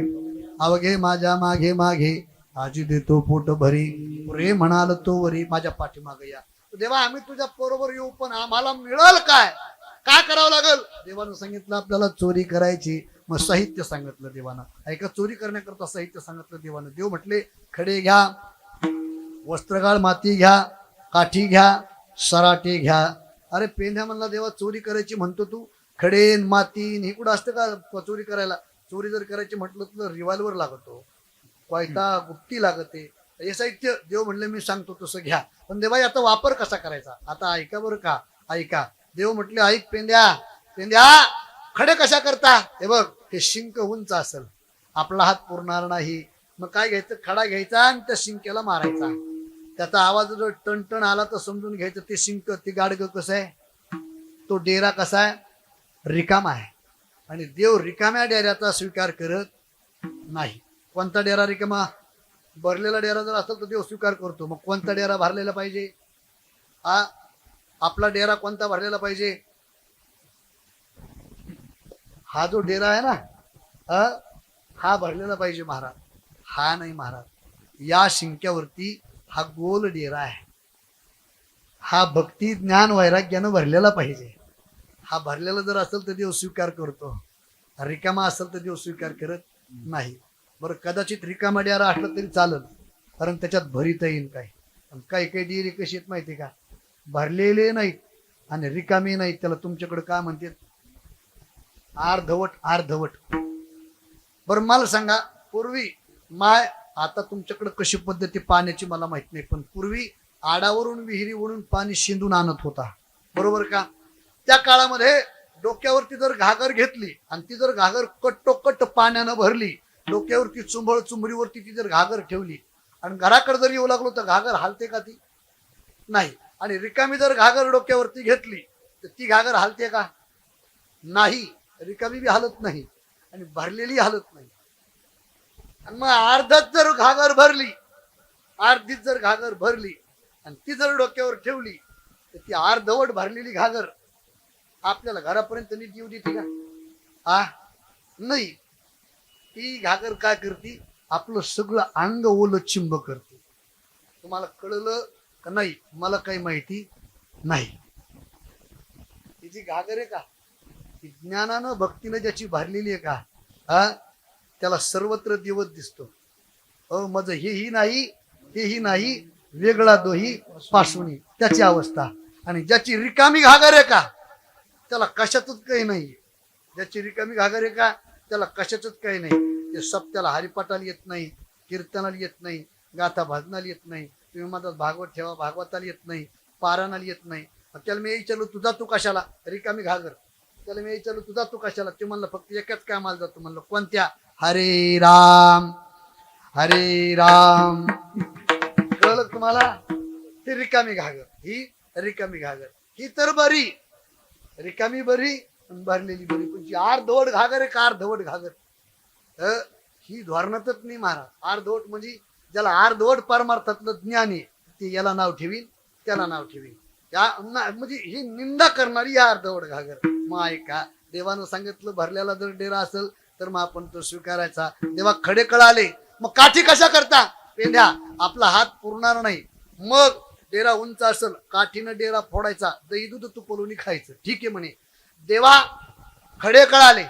अवघे माझ्या मागे मागे, आजी देतो पोट भरी, रे म्हणाल तो वरी, माझ्या पाठीमागे या. देवा आम्ही तुझ्या बरोबर येऊ, पण आम्हाला मिळेल काय, काय करावं लागल. देवानं सांगितलं आपल्याला चोरी करायची. मग साहित्य सांगितलं देवानं. ऐका चोरी करण्याकरता साहित्य सांगितलं देवानं. देव म्हटले खडे घ्या, वस्त्रगाळ माती घ्या, काठी घ्या, सराटे घ्या. अरे पेंढ्या म्हणला देवा चोरी करायची म्हणतो तू, खडेन मातीन हे कुठं असतं का चोरी करायला? चोरी जर करायची म्हटलं तर रिव्हॉल्वर लागतो, कोयता गुप्ती लागते, हे साहित्य देव म्हणले मी सांगतो तसं घ्या. पण देवा याचा वापर कसा करायचा? आता ऐका बरं का, ऐका. देव म्हटले ऐक पेंद्या, पेंद्या खडे कशा करता? हे बघ हे शिंक उंच असेल, आपला हात पुरणार नाही. मग काय घ्यायचं? खडा घ्यायचा आणि त्या शिंक्याला मारायचा. त्याचा आवाज जर टणटण आला तर समजून घ्यायचं ते शिंक, ते गाडगं कसं आहे, तो डेरा कसा आहे, रिकामा आहे. आणि देव रिकाम्या डेऱ्याचा स्वीकार करत नाही. कोणता डेरा रिकामा? भरलेला डेरा जर असेल तर देव स्वीकार करतो. मग कोणता डेरा भरलेला पाहिजे? आपला डेरा कोणता भरलेला पाहिजे? हा जो डेरा आहे ना, हा भरलेला पाहिजे महाराज. हा नाही महाराज, या शिंक्यावरती हा गोल डेरा आहे. हा भक्ती ज्ञान वैराग्यानं भरलेला पाहिजे. हा भरलेला जर असेल तर देव स्वीकार करतो, रिकामा असेल तर देव स्वीकार करत नाही. बरं कदाचित रिकामा डेरा असला तरी चालेल, कारण त्याच्यात भरीत येईल काय. पण काही काही डेरे कशी आहेत माहिती का, भरलेले नाहीत आणि रिकामे नाहीत. त्याला तुमच्याकडे काय म्हणतात? अर्धवट. अर्धवट. बरं मला सांगा, पूर्वी माय, आता तुमच्याकडे कशी पद्धती पाण्याची मला माहित नाही, पण पूर्वी आडावरून विहिरीवरून पाणी शिंदून आणत होता, बरोबर का? त्या काळामध्ये डोक्यावरती जर घागर घेतली आणि ती जर घागर कट्टोकट्ट पाण्यानं भरली, डोक्यावरती चुंबळ चुंबडीवरती ती जर घागर ठेवली आणि घराकडे जर येऊ लागलो तर घागर हालते का? ती नाही. आणि रिकामी जर घागर डोक्यावरती घेतली तर ती घागर हालते का? नाही. रिकामी बी हालत नाही आणि भरलेली हालत नाही. आणि मग अर्धात जर घागर भरली, अर्धीच जर घागर भरली आणि ती जर डोक्यावर ठेवली तर ती अर्धवट भरलेली घागर आपल्याला घरापर्यंत नीट येऊ देते का? नाही. ती घागर काय करते? आपलं सगळं अंग ओलं चिंब करते. तुम्हाला कळलं का नाही? मला काही माहिती नाही. तिची घागर आहे का, ती ज्ञानानं भक्तीनं ज्याची भरलेली आहे का, त्याला सर्वत्र दिवस दिसतो. माझं हेही नाही तेही नाही, वेगळा दोही पासुणी, त्याची अवस्था. आणि ज्याची रिकामी घागर आहे का, त्याला कशातच काही नाही. ज्याची रिकामी घागर आहे का, त्याला कशातच काही नाही. ते सप्त्याला हरिपाठाला येत नाही, कीर्तनाला येत नाही, गाथा भाजनाला येत नाही, तुम्ही माझा भागवत ठेवा भागवताला येत नाही, पारायणाला येत नाही. त्याला मी विचारलो तुझा तू कशाला? रिकामी घागर. त्याला मी विचारलो तुझा तू कशाला? ते म्हणलं फक्त एकाच कामाला जातो. म्हणलं कोणत्या? हरे राम हरे राम. कळलं तुम्हाला? ती रिकामी घागर, ही रिकामी घागर. ही तर बरी, रिकामी बरी भरलेली बरी. पण जी अर्धवट घागर आहे का, अर्धवट घागर, ही धोरणातच नाही महाराज. अर्धवट म्हणजे ज्याला अर्धवट परमार्थातलं ज्ञान आहे ते याला नाव ठेवीन, त्याला नाव ठेवीन. म्हणजे ही निंदा करणारी या अर्धवट घागर. मग ऐका, देवानं सांगितलं भरलेला जर डेरा असेल तर मग आपण तो स्वीकारायचा. तेव्हा खडे कळाले. मग काठी कशा करता? पेंढ्या आपला हात पुरणार नाही. मग डेरा उंच असेल, काठीनं डेरा फोडायचा, दही दूध तुपवून खायचं. ठीक आहे म्हणे. देवा खडे कळाले,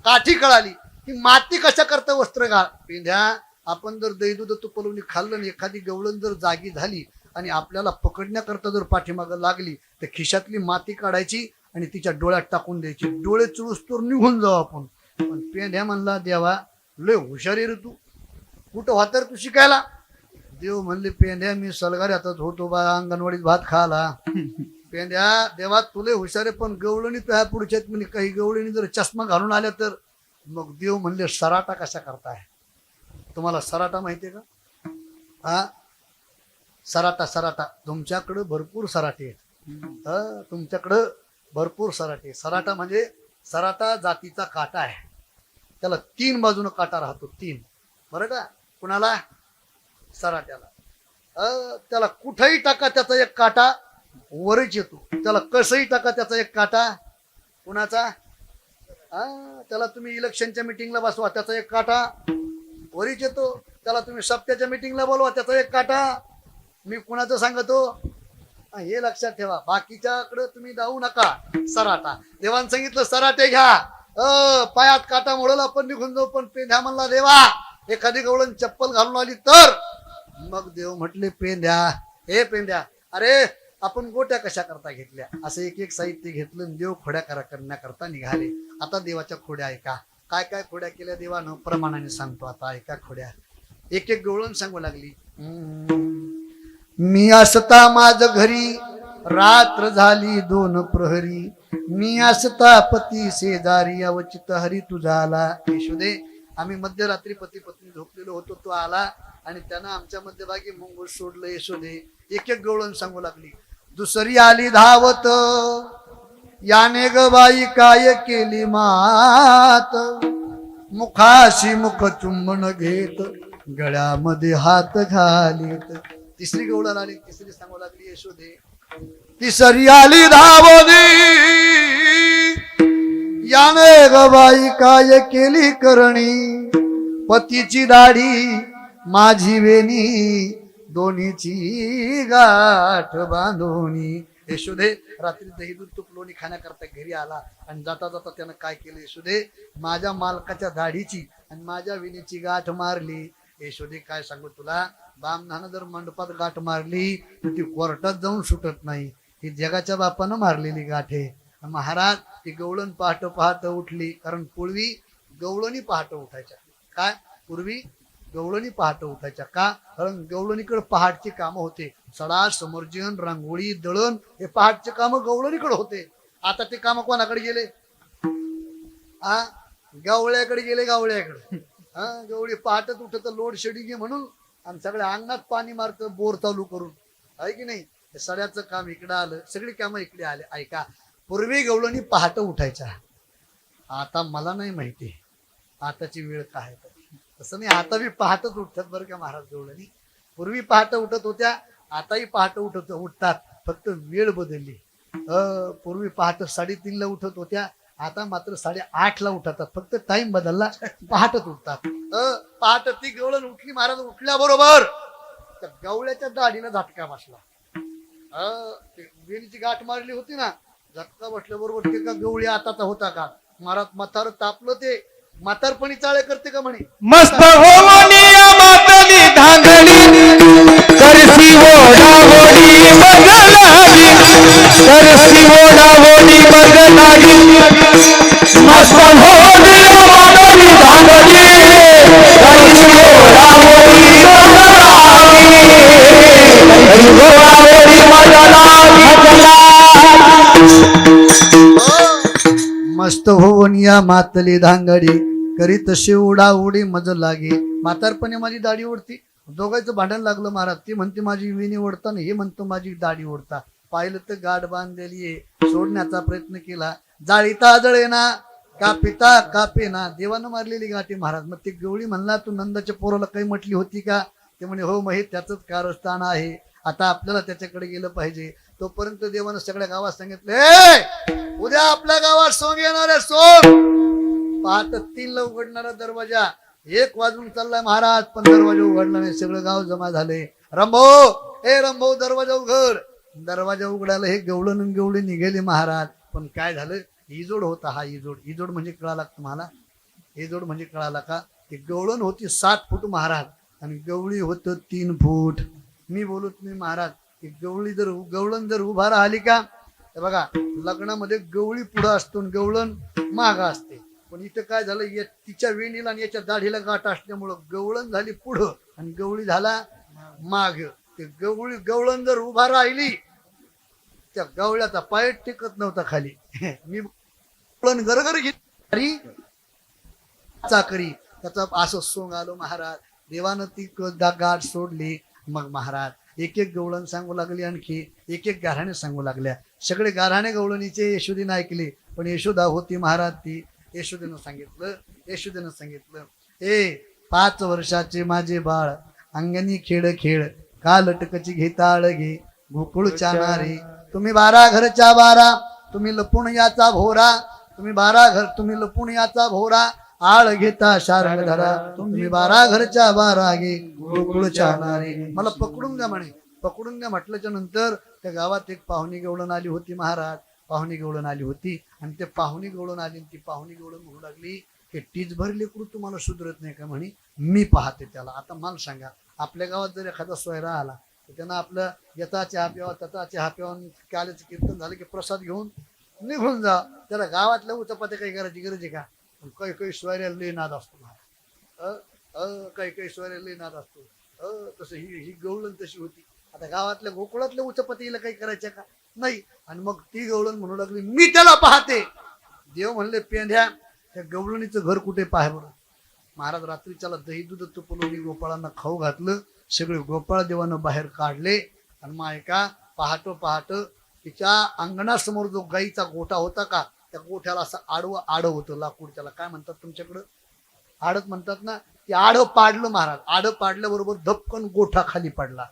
काठी कळाली, की माती कशा करता वस्त्र घाल. पेंढ्या आपण जर दही दूध तुपवून खाल्लं आणि एखादी गवळण जर जागी झाली आणि आपल्याला पकडण्याकरता जर पाठीमागं लागली तर खिशातली माती काढायची आणि तिच्या डोळ्यात टाकून द्यायची. डोळे चुळूस्तोर निघून जाऊ आपण. पण पेंढ्या म्हणला देवा लय हुशारी रे तू, कुठं होता रे तू शिकायला? देव म्हणले पेंढ्या मी सलगाऱ्यातच होतो बा, अंगणवाडीत भात खाला. पेंढ्या देवा तुले हुशारे, पण गवळणी तुझ्या पुढच्या म्हणजे काही गवळणी जर चष्मा घालून आल्या तर. मग देव म्हणले सराटा कशा करताय? तुम्हाला सराटा माहितीये का? सराटा, सराटा तुमच्याकडं भरपूर सराटे आहेत. तुमच्याकडं भरपूर सराटे. सराटा म्हणजे सराटा जातीचा काटा आहे. त्याला 3 बाजूनं काटा राहतो, 3. बरं का? कुणाला? सराट्याला. त्याला कुठेही टाका त्याचा एक काटा वरच येतो. त्याला कसंही टाका त्याचा एक काटा कुणाचा? त्याला तुम्ही इलेक्शनच्या मिटिंगला बसवा त्याचा एक काटा वरीच येतो. त्याला तुम्ही सप्त्याच्या मिटिंगला बोलवा त्याचा एक काटा. मी कुणाचं सांगतो हे लक्षात ठेवा. बाकीच्याकडे तुम्ही जाऊ नका. सराटा देवान सांगितलं सराटे घ्या. पायात काटा मोडला आपण निघून जाऊ. पण पेंढ्या म्हणला देवा एखादी गवळण चप्पल घालून आली तर. मग देव म्हटले पेंढ्या, हे पेंढ्या, अरे आपण गोट्या कशा करता घेतल्या, असं एक एक साहित्य घेतलं आणि देव खोड्या करण्याकरता निघाले. आता देवाच्या खोड्या ऐका, काय काय खोड्या केल्या देवानं प्रमाणाने सांगतो. आता ऐका खोड्या, एक एक गवळण सांगू लागली. मी असता माझ घरी रात्र झाली 2 प्रहरी, मी असता पती शेजारी अवचित हरी तुझा आला. यशोदे, आम्ही मध्यरात्री पती पत्नी झोपलेलो होतो, तो आला आणि त्यानं आमच्या मध्यभागी मुंगूस सोडलं. यशोदे, एक एक गवळण सांगू लागली. दुसरी आली धावत, याने ग बाई काय केली मात, मुखाशी मुख चुंबन घेत गळ्यामध्ये हात घालीत. तिसरी गवळण आली, तिसरी सांगू लागली. यशोदे, तिसरी आली धावली, याने ग बाई काय केली करणी, पतीची दाढी माझी वेणी, दोन्हीची गाठ बांधोनी. यशोदे, रात्री दही दूध तूप लोणी खाण्याकरता घरी आला आणि जाता जाता त्यानं काय केलं. यशोदे, माझ्या मालकाच्या दाढीची आणि माझ्या विणीची गाठ मारली. यशोदे, काय सांगू तुला, बामणानं जर मंडपात गाठ मारली तर ती कोर्टात जाऊन सुटत नाही. ही जगाच्या बापानं मारलेली गाठ आहे. महाराज, ती गवळण पहाट पहाट उठली, कारण पूर्वी गवळणी पहाट उठायच्या. काय, पूर्वी गवळणी पहाट उठायच्या का, कारण गवळणीकडे पहाटची कामं होते. सडा, समर्जन, रांगोळी, दळण, हे पहाटचे काम गवळणीकडे होते. आता ते काम कोणाकडे गेले, गवळ्याकडे गेले. गवळ्याकडे गवळी पहाटच उठत लोड शेडिंग आहे म्हणून, आणि सगळ्या अंगणात पाणी मारतं बोर चालू करून, आहे की नाही. सड्याचं काम इकडं आलं, सगळी कामं इकडे आले. ऐका, पूर्वी गवळणी पहाट उठायच्या. आता मला नाही माहिती आताची वेळ काय, तसं नाही, आता बी पहाटच उठतात बरं का महाराज. गवळणी पूर्वी पहाट उठत होत्या, आताही पहाट उठतात, फक्त वेळ बदलली. पूर्वी पहाट 3:30ला उठत होत्या, आता मात्र 8:30ला उठतात, फक्त टाइम बदलला, पहाटच उठतात. पहाट ती गवळण उठली महाराज. उठल्याबरोबर त्या गवळ्याच्या दाढीला झटका बसला. वेणीची गाठ मारली होती ना, झटका बसल्याबरोबर ते का गवळी आताचा होता का महाराज. म्हातार तापलं, ते म्हातारपणी चाळे करते का म्हणे. मस्त होवनिया मातली धांगडी, करसी ओढाओढी मग लागी, करसी ओढाओढी मग लागी. मस्त होवनिया मातली धांगडी, करसी ओढाओढी मग लागी, करसी ओढाओढी मग लागी. मस्त होऊन या मातली धांगडी, करीत शिवडा उडी मज लागे. म्हातारपणे माझी दाढी ओढती, दोघांचं भांडण लागलं महाराज. ती म्हणते माझी विणी ओढता, हे म्हणतो माझी दाढी ओढता. पाहिलं तर गाठ बांधलेली आहे, सोडण्याचा प्रयत्न केला, जाळीता जळेना, कापिता कापेना. देवानं मारलेली गाठी महाराज. मग ती गवळी म्हणला, तू नंदाच्या पोराला काही म्हटली होती का. ते म्हणे, हो, मग हे त्याचंच कारस्थान आहे, आता आपल्याला त्याच्याकडे गेलं पाहिजे. तोपर्यंत देवानं सगळ्या गावात सांगितलं, उद्या आपल्या गावात सोंग येणार आहे, सोंग. पहाट 3ला उघडणारा दरवाजा 1 वाजून चाललाय महाराज, पण दरवाजा उघडला नाही. सगळं गाव जमा झाले. रंभो, ए रंभो, दरवाजा उघड. दरवाजा उघडायला हे गवळण आणि गवळी निघाले महाराज. पण काय झालं, इजोड होता. हा इजोड, इजोड म्हणजे कळाला तुम्हाला, इजोड म्हणजे कळाला का. ती गवळण होती 7 फूट महाराज, आणि गवळी होत 3 फूट. मी बोलत नाही महाराज, गवळण जर उभा राहिली का, बघा लग्नामध्ये गवळी पुढं असतो आणि गवळण माग असते. पण इथं काय झालं, तिच्या वेणीला आणि याच्या दाढीला गाठ असल्यामुळं गवळण झाली पुढं आणि गवळी झाला माग. ते गवळण जर उभा राहिली, त्या गवळ्याचा पाय टिकत नव्हता खाली. मी गरगर घेतली चाकरी, त्याचा असं सोंग आलो महाराज. देवानं ती गाठ सोडली. मग महाराज एक एक गवळण सांगू लागली, आणखी एक एक गाऱ्हाणे सांगू लागल्या. सगळे गाऱ्हाणे गवळणीचे यशोदीनं ऐकले, पण यशोदा होती महाराज ती. यशोदेनं सांगितलं, 5 वर्षाचे माझे बाळ, अंगणी खेळ खेळ, का लटकची घेताळ घे, गोकुळ चानारे. तुम्ही 12 घरच्या 12, तुम्ही लपून याचा भोरा, तुम्ही लपून याचा भोरा, आळ घेता शारंग धरा, तुम्ही 12 घरच्या 12 गे, गोकुळ चानारे. मला पकडून द्या म्हणे. पकडून द्या म्हटल्याच्या नंतर त्या गावात एक पाहुणी गवळण आली होती महाराज. पाहुणी गवळण आली होती, आणि ते पाहुणी गवळण आली. ती पाहुणी गवळण म्हणू लागली, हे टीच भरले करू तुम्हाला सुधरत नाही का म्हणे. मी पाहते त्याला. आता मला सांगा, आपल्या गावात जर एखादा सोयरा आला त्यांना आपलं याचा चहा प्यावा त्याचा चहा प्यावा काल्याचं कीर्तन झालं की प्रसाद घेऊन निघून जा. त्याला गावातल्या उचपात्या काही करायची गरज आहे का? काही काही सोयऱ्याला लई नाद असतो काही काही सोयऱ्याला लई नाद असतो. तसं ही गवळण तशी होती. आता गावातल्या गोकुळातल्या उचपातीला काही करायच्या का? नाही. आणि मग ती गवळण म्हणू लागली मी त्याला पाहते. देव म्हणले पेंढ्या त्या गवळणीचं घर कुठे पाहे बरं. महाराज रात्रीच्याला दही दूध तुपलोणी गोपाळांना खाऊ घातलं. सगळे गोपाळ देवानं बाहेर काढले. आणि मग ऐका पहाट तिच्या अंगणासमोर जो गाईचा गोठा होता का त्या गोठ्याला असं आडं होतं लाकूड. त्याला काय म्हणतात तुमच्याकडं? आडत म्हणतात ना. ते आडं पाडलं महाराज. आडं पाडल्याबरोबर धपकन गोठा खाली पडला.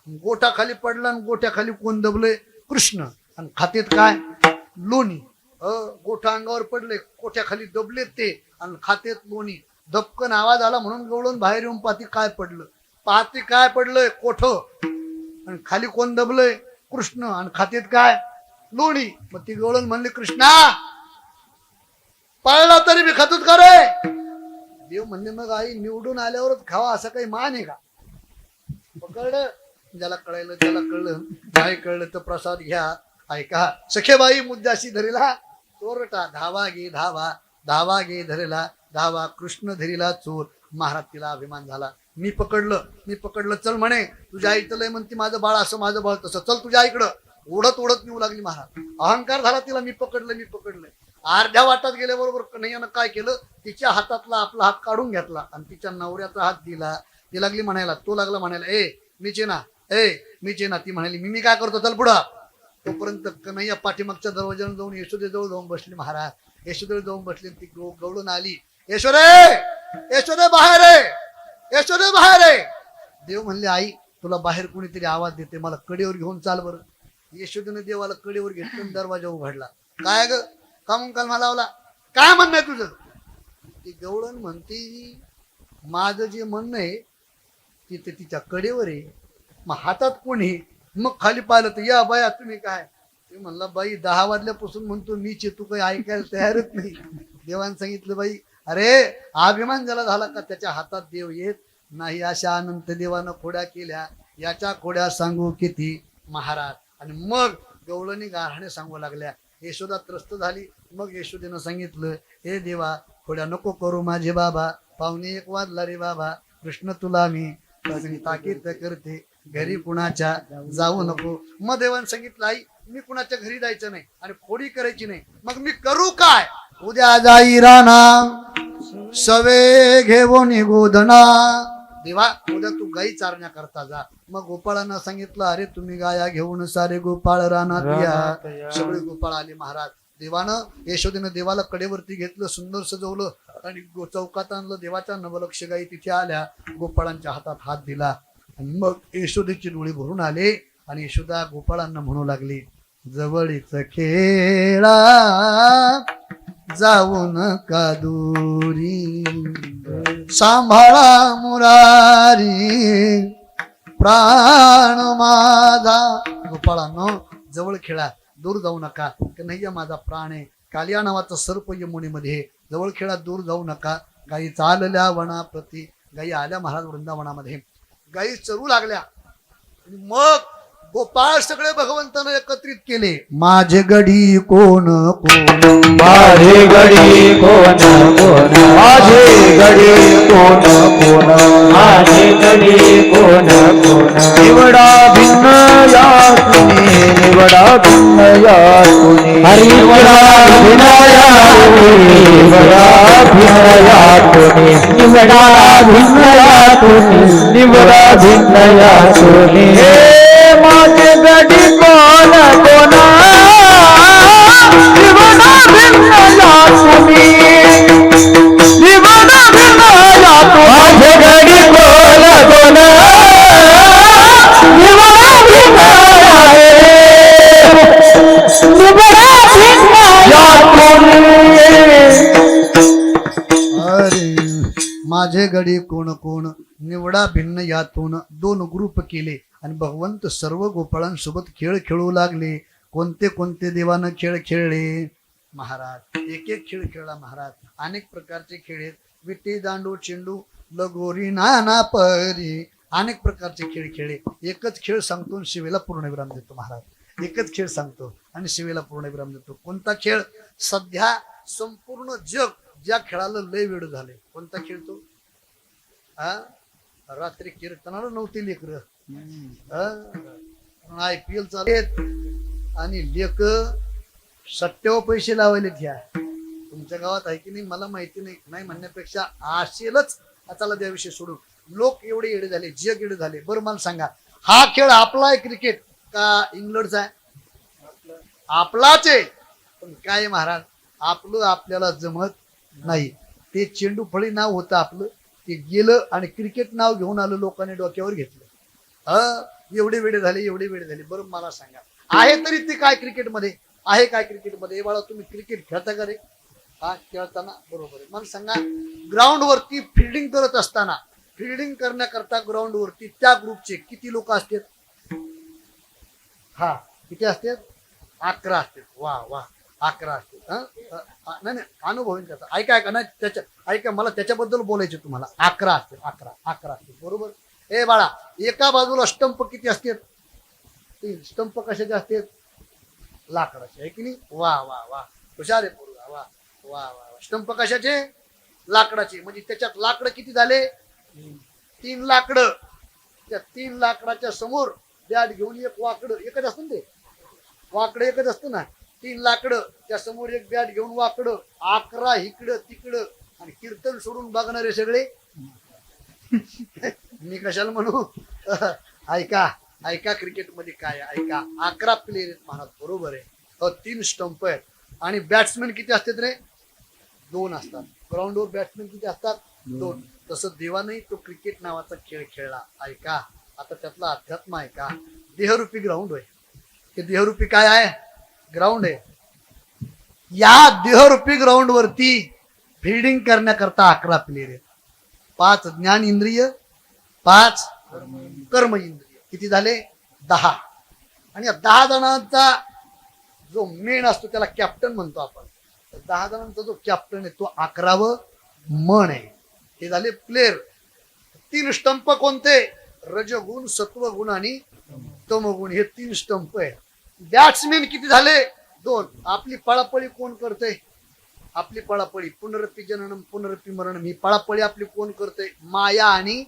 गोठा खाली पडला आणि गोठ्याखाली कोण दबले? कृष्ण. आणि खातेत काय? लोणी. गोठा अंगावर पडले गोठ्याखाली दबले ते आणि खातेत लोणी. धपकन आवाज आला म्हणून गवळून बाहेर येऊन पाहती काय पडलं. पाहती काय पडलंय? कोठ. आणि खाली कोण दबलंय? कृष्ण. आणि खातेत काय? लोणी. मग ती गवळण म्हणली कृष्णा पळला तरी मी खातोच का रे? देव म्हणले मग आई निवडून आल्यावरच खावा असं काही मान आहे का? पकडलं. ज्याला कळलं त्याला कळलं नाही कळलं तर प्रसाद घ्या. ऐका सखेबाई मुद्दाशी धरीला चोरटा धावा घे धावा धावा घे धरेला धावा कृष्ण धरीला चोर. महाराज तिला अभिमान झाला. मी पकडलं चल म्हणे. तुझ्या आई लय म्हणते माझं बाळ असं माझं बाळ तसं चल तुझ्या आईकडं. ओढत नेऊ लागली महाराज. अहंकार झाला तिला. मी पकडलंय. अर्ध्या वाटात गेल्याबरोबर कन्हैयानं काय केलं तिच्या हातातला आपला हात काढून घेतला आणि तिच्या नवऱ्याचा हात दिला. ती लागली म्हणायला तो लागला म्हणायला मीचे ना. ती म्हणाली मी काय करतो चल पुढं. तोपर्यंत कन्हैया पाठीमागच्या दरवाजाने जाऊन यशोदेजवळ जाऊन बसली. महाराज यशोदेजवळ जाऊन बसली. ती गवळून आली. यशोदे बाहेर आहे. देव म्हणले आई तुला बाहेर कोणीतरी आवाज देते मला कडेवर घेऊन चाल बरं. यशोदेने देवाला कडेवर घेतलं दरवाजा उघडला. काय ग का मग काल मला लावला? काय म्हणणं आहे तुझं? ती गवळण म्हणते माझं जे म्हणणं आहे तिथे तिच्या कडेवर आहे. मग हातात कोणी? मग खाली पाहिलं तर या बाया तुम्ही काय? ते म्हणला बाई 10 वाजल्यापासून म्हणतो मीच तू काही ऐकायला तयारच नाही. देवानं सांगितलं बाई अरे अभिमान ज्याला झाला का त्याच्या हातात देव येत नाही. अशा अनंत देवानं खोड्या केल्या याच्या खोड्या सांगू किती महाराज. आणि मग गवळणी गारहाणे सांगू लागल्या. यशोदा त्रस्त झाली. मग यशोदेनं सांगितलं हे देवा खोड्या नको करू माझे बाबा. पावणे 1 वाजला रे बाबा. कृष्ण तुला मी ताकीद करते घरी कुणाच्या जाऊ नको. मग देवानं सांगितलं आई मी कुणाच्या घरी जायचं नाही आणि खोडी करायची नाही. मग मी करू काय? उद्या जाई राणा सवे घेऊन गोधना. देवा उद्या तू गाई चारण्या करता जा. मग गोपाळांना सांगितलं अरे तुम्ही गाया घेऊन सारे गोपाळ रानात या. सगळे गोपाळ आले महाराज. देवानं यशोदेनं देवाला कडेवरती घेतलं सुंदर सजवलं आणि चौकात आणलं. देवाच्या नवलक्ष गाई तिथे आल्या. गोपाळांच्या हातात हात दिला आणि मग यशोदेची डोळे भरून आले आणि यशोदा गोपाळांना म्हणू लागली जवळीच खेळा जाऊ नका दूरी सांभाळा मुरारी प्राण माझा. गोपाळांनो जवळ खेळा दूर जाऊ नका. कन्हैया माझा प्राण आहे. कालिया नावाचा सर्प यमुनेमध्ये जवळ खेळा दूर जाऊ नका. गाई चालल्या वनाप्रती. गाई आल्या महाराज वृंदावनामध्ये. गाई चरू लागल्या. मग गोपाळ सगळे भगवंतानं एकत्रित केले. माझे गडी कोण कोण माझे गडी कोण कोण माझे गडी कोण कोण माझे गडी कोण कोण निवडा भिन्न या तुम्ही निवडा भिन्न या तुम्ही हरी निवडा भिन्न या तुम्ही निवडा भिन्न या तुम्ही निवडा भिन्न या तुम्ही निवडा भिन्न या तुम्ही माझे गडी कोण कोण निवडा भिन्न या तुम्ही निवडा भिन्न या तुम्ही माझे गडी कोण कोण निवडा भिन्न निवडा भिन्न या तुम्ही. अरे माझे गडी कोण कोण निवडा भिन्न यातून. 2 ग्रुप केले आणि भगवंत सर्व गोपाळांसोबत खेळ खेळू लागले. कोणते कोणते देवानं खेळ खेळले महाराज? एक एक खेळ खेळला महाराज. अनेक प्रकारचे खेळ आहेत. विटी दांडू चेंडू लगोरी नाना परी अनेक प्रकारचे खेळ खेळले. एकच खेळ सांगतो आणि शिवेला पूर्णविराम देतो महाराज. एकच खेळ सांगतो आणि शिवेला पूर्णविराम देतो. कोणता खेळ? सध्या संपूर्ण जग ज्या खेळाला लय वेळ झाले. कोणता खेळ तो? रात्री कीर्तनाला नव्हती लेकर, IPL चालू आणि लेक सट्ट्यावर पैसे लावायले घ्या. तुमच्या गावात आहे की नाही मला माहिती नाही. नाही म्हणण्यापेक्षा असेलच. चला त्याविषयी सोडून. लोक एवढे येडे झाले, जग येडे झाले. बरं मला सांगा, हा खेळ आपला आहे क्रिकेट का इंग्लंडचा आहे? आपलाच आहे. पण काय आहे महाराज, आपलं आपल्याला जमत नाही. ते चेंडू फळी नाव होतं आपलं, ते गेलं आणि क्रिकेट नाव घेऊन आलं, लोकांनी डोक्यावर घेतलं. एवढे वेळे झाले, एवढे वेळे झाले. बरं मला सांगा, आहे तरी ते काय क्रिकेटमध्ये आहे? काय क्रिकेटमध्ये? बाळा तुम्ही क्रिकेट खेळता का रे? हा खेळताना बरोबर आहे. मला सांगा, ग्राउंड वरती फिल्डिंग करत असताना, फिल्डिंग करण्याकरता ग्राउंड वरती त्या ग्रुपचे किती लोक असतात? हा किती असतात? 11 असतात. वा वा 11 असतात. नाही नाही अनुभव त्याचा. ऐका नाही त्याच्या, ऐका मला त्याच्याबद्दल बोलायचे तुम्हाला. 11 असतात. 11 असतात बरोबर. ए बाळा, एका बाजूला स्टंप किती असतात? 3 स्टंप कशाचे असतात? लाकडाचे, आहे की नाही? वा वा वा हुशार आहे पोरगा. वा वा वा स्टंप कशाचे? लाकडाचे. म्हणजे त्याच्यात लाकडं किती झाले? 3 लाकडं. त्या 3 लाकडाच्या समोर बॅट घेऊन एक वाकडं, एकच असतं ना ते वाकडं, एकच असतं ना. 3 लाकडं त्या समोर एक बॅट घेऊन वाकडं, 11 इकडं तिकडं आणि कीर्तन सोडून बघणारे सगळे. मी कशाला म्हणू? ऐका ऐका क्रिकेटमध्ये काय आहे, ऐका. 11 प्लेयर आहेत महाराज बरोबर आहे. 3 स्टंप आहेत आणि बॅट्समॅन किती असतात रे? 2 असतात. ग्राउंडवर बॅट्समॅन किती असतात? 2. तसं देवानंही तो क्रिकेट नावाचा खेळ खेळला. ऐका आता त्यातला अध्यात्म ऐका. देहरूपी ग्राउंड आहे. हे देहरूपी काय आहे? ग्राउंड आहे. या देहरूपी ग्राउंड वरती फिल्डिंग करण्याकरता 11 प्लेयर आहेत. 5 ज्ञान इंद्रिय, 5 कर्म इंद्रिय. किती झाले? 10. आणि या 10 जणांचा जो मेन असतो त्याला कॅप्टन म्हणतो आपण. 10 जणांचा जो कॅप्टन आहे तो 11वं मन आहे. हे झाले प्लेयर. 3 स्टंप कोणते? रजगुण, सत्वगुण आणि तमगुण. हे 3 स्टंप आहे. बॅट्समॅन किती झाले? 2. आपली पळापळी कोण करते? आपली पळापळी पुनरपी जननम पुनरपी मरणम, ही पळापळी आपली कोण करते? माया आणि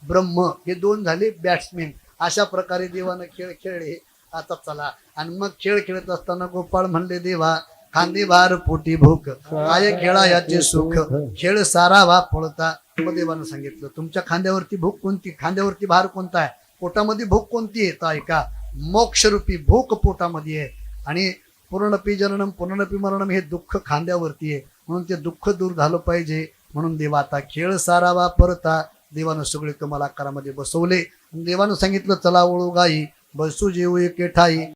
ब्रह्म. हे 2 झाले बॅट्समॅन. अशा प्रकारे देवानं खेळ खेळले. आता चला, आणि मग खेळ खेळत असताना गोपाळ म्हणले, देवा खांदी भार पोटी भूक, काय खेळा याचे सुख, खेळ सारावा पळता. मग देवानं सांगितलं, तुमच्या खांद्यावरती भूक कोणती? खांद्यावरती भार कोणता आहे? पोटामध्ये भूक कोणती आहे? तर ऐका, मोक्षरूपी भूक पोटामध्ये आहे. आणि पूर्णपी जननम पुनरपी मरणम, हे दुःख खांद्यावरती आहे. म्हणून ते दुःख दूर झालं पाहिजे. म्हणून देवा आता खेळ सारावा परता. देवानं सगळे तुम्हाला आकारामध्ये बसवले. देवानं सांगितलं, चला ओळू गाई बसू जेऊ एके ठाई.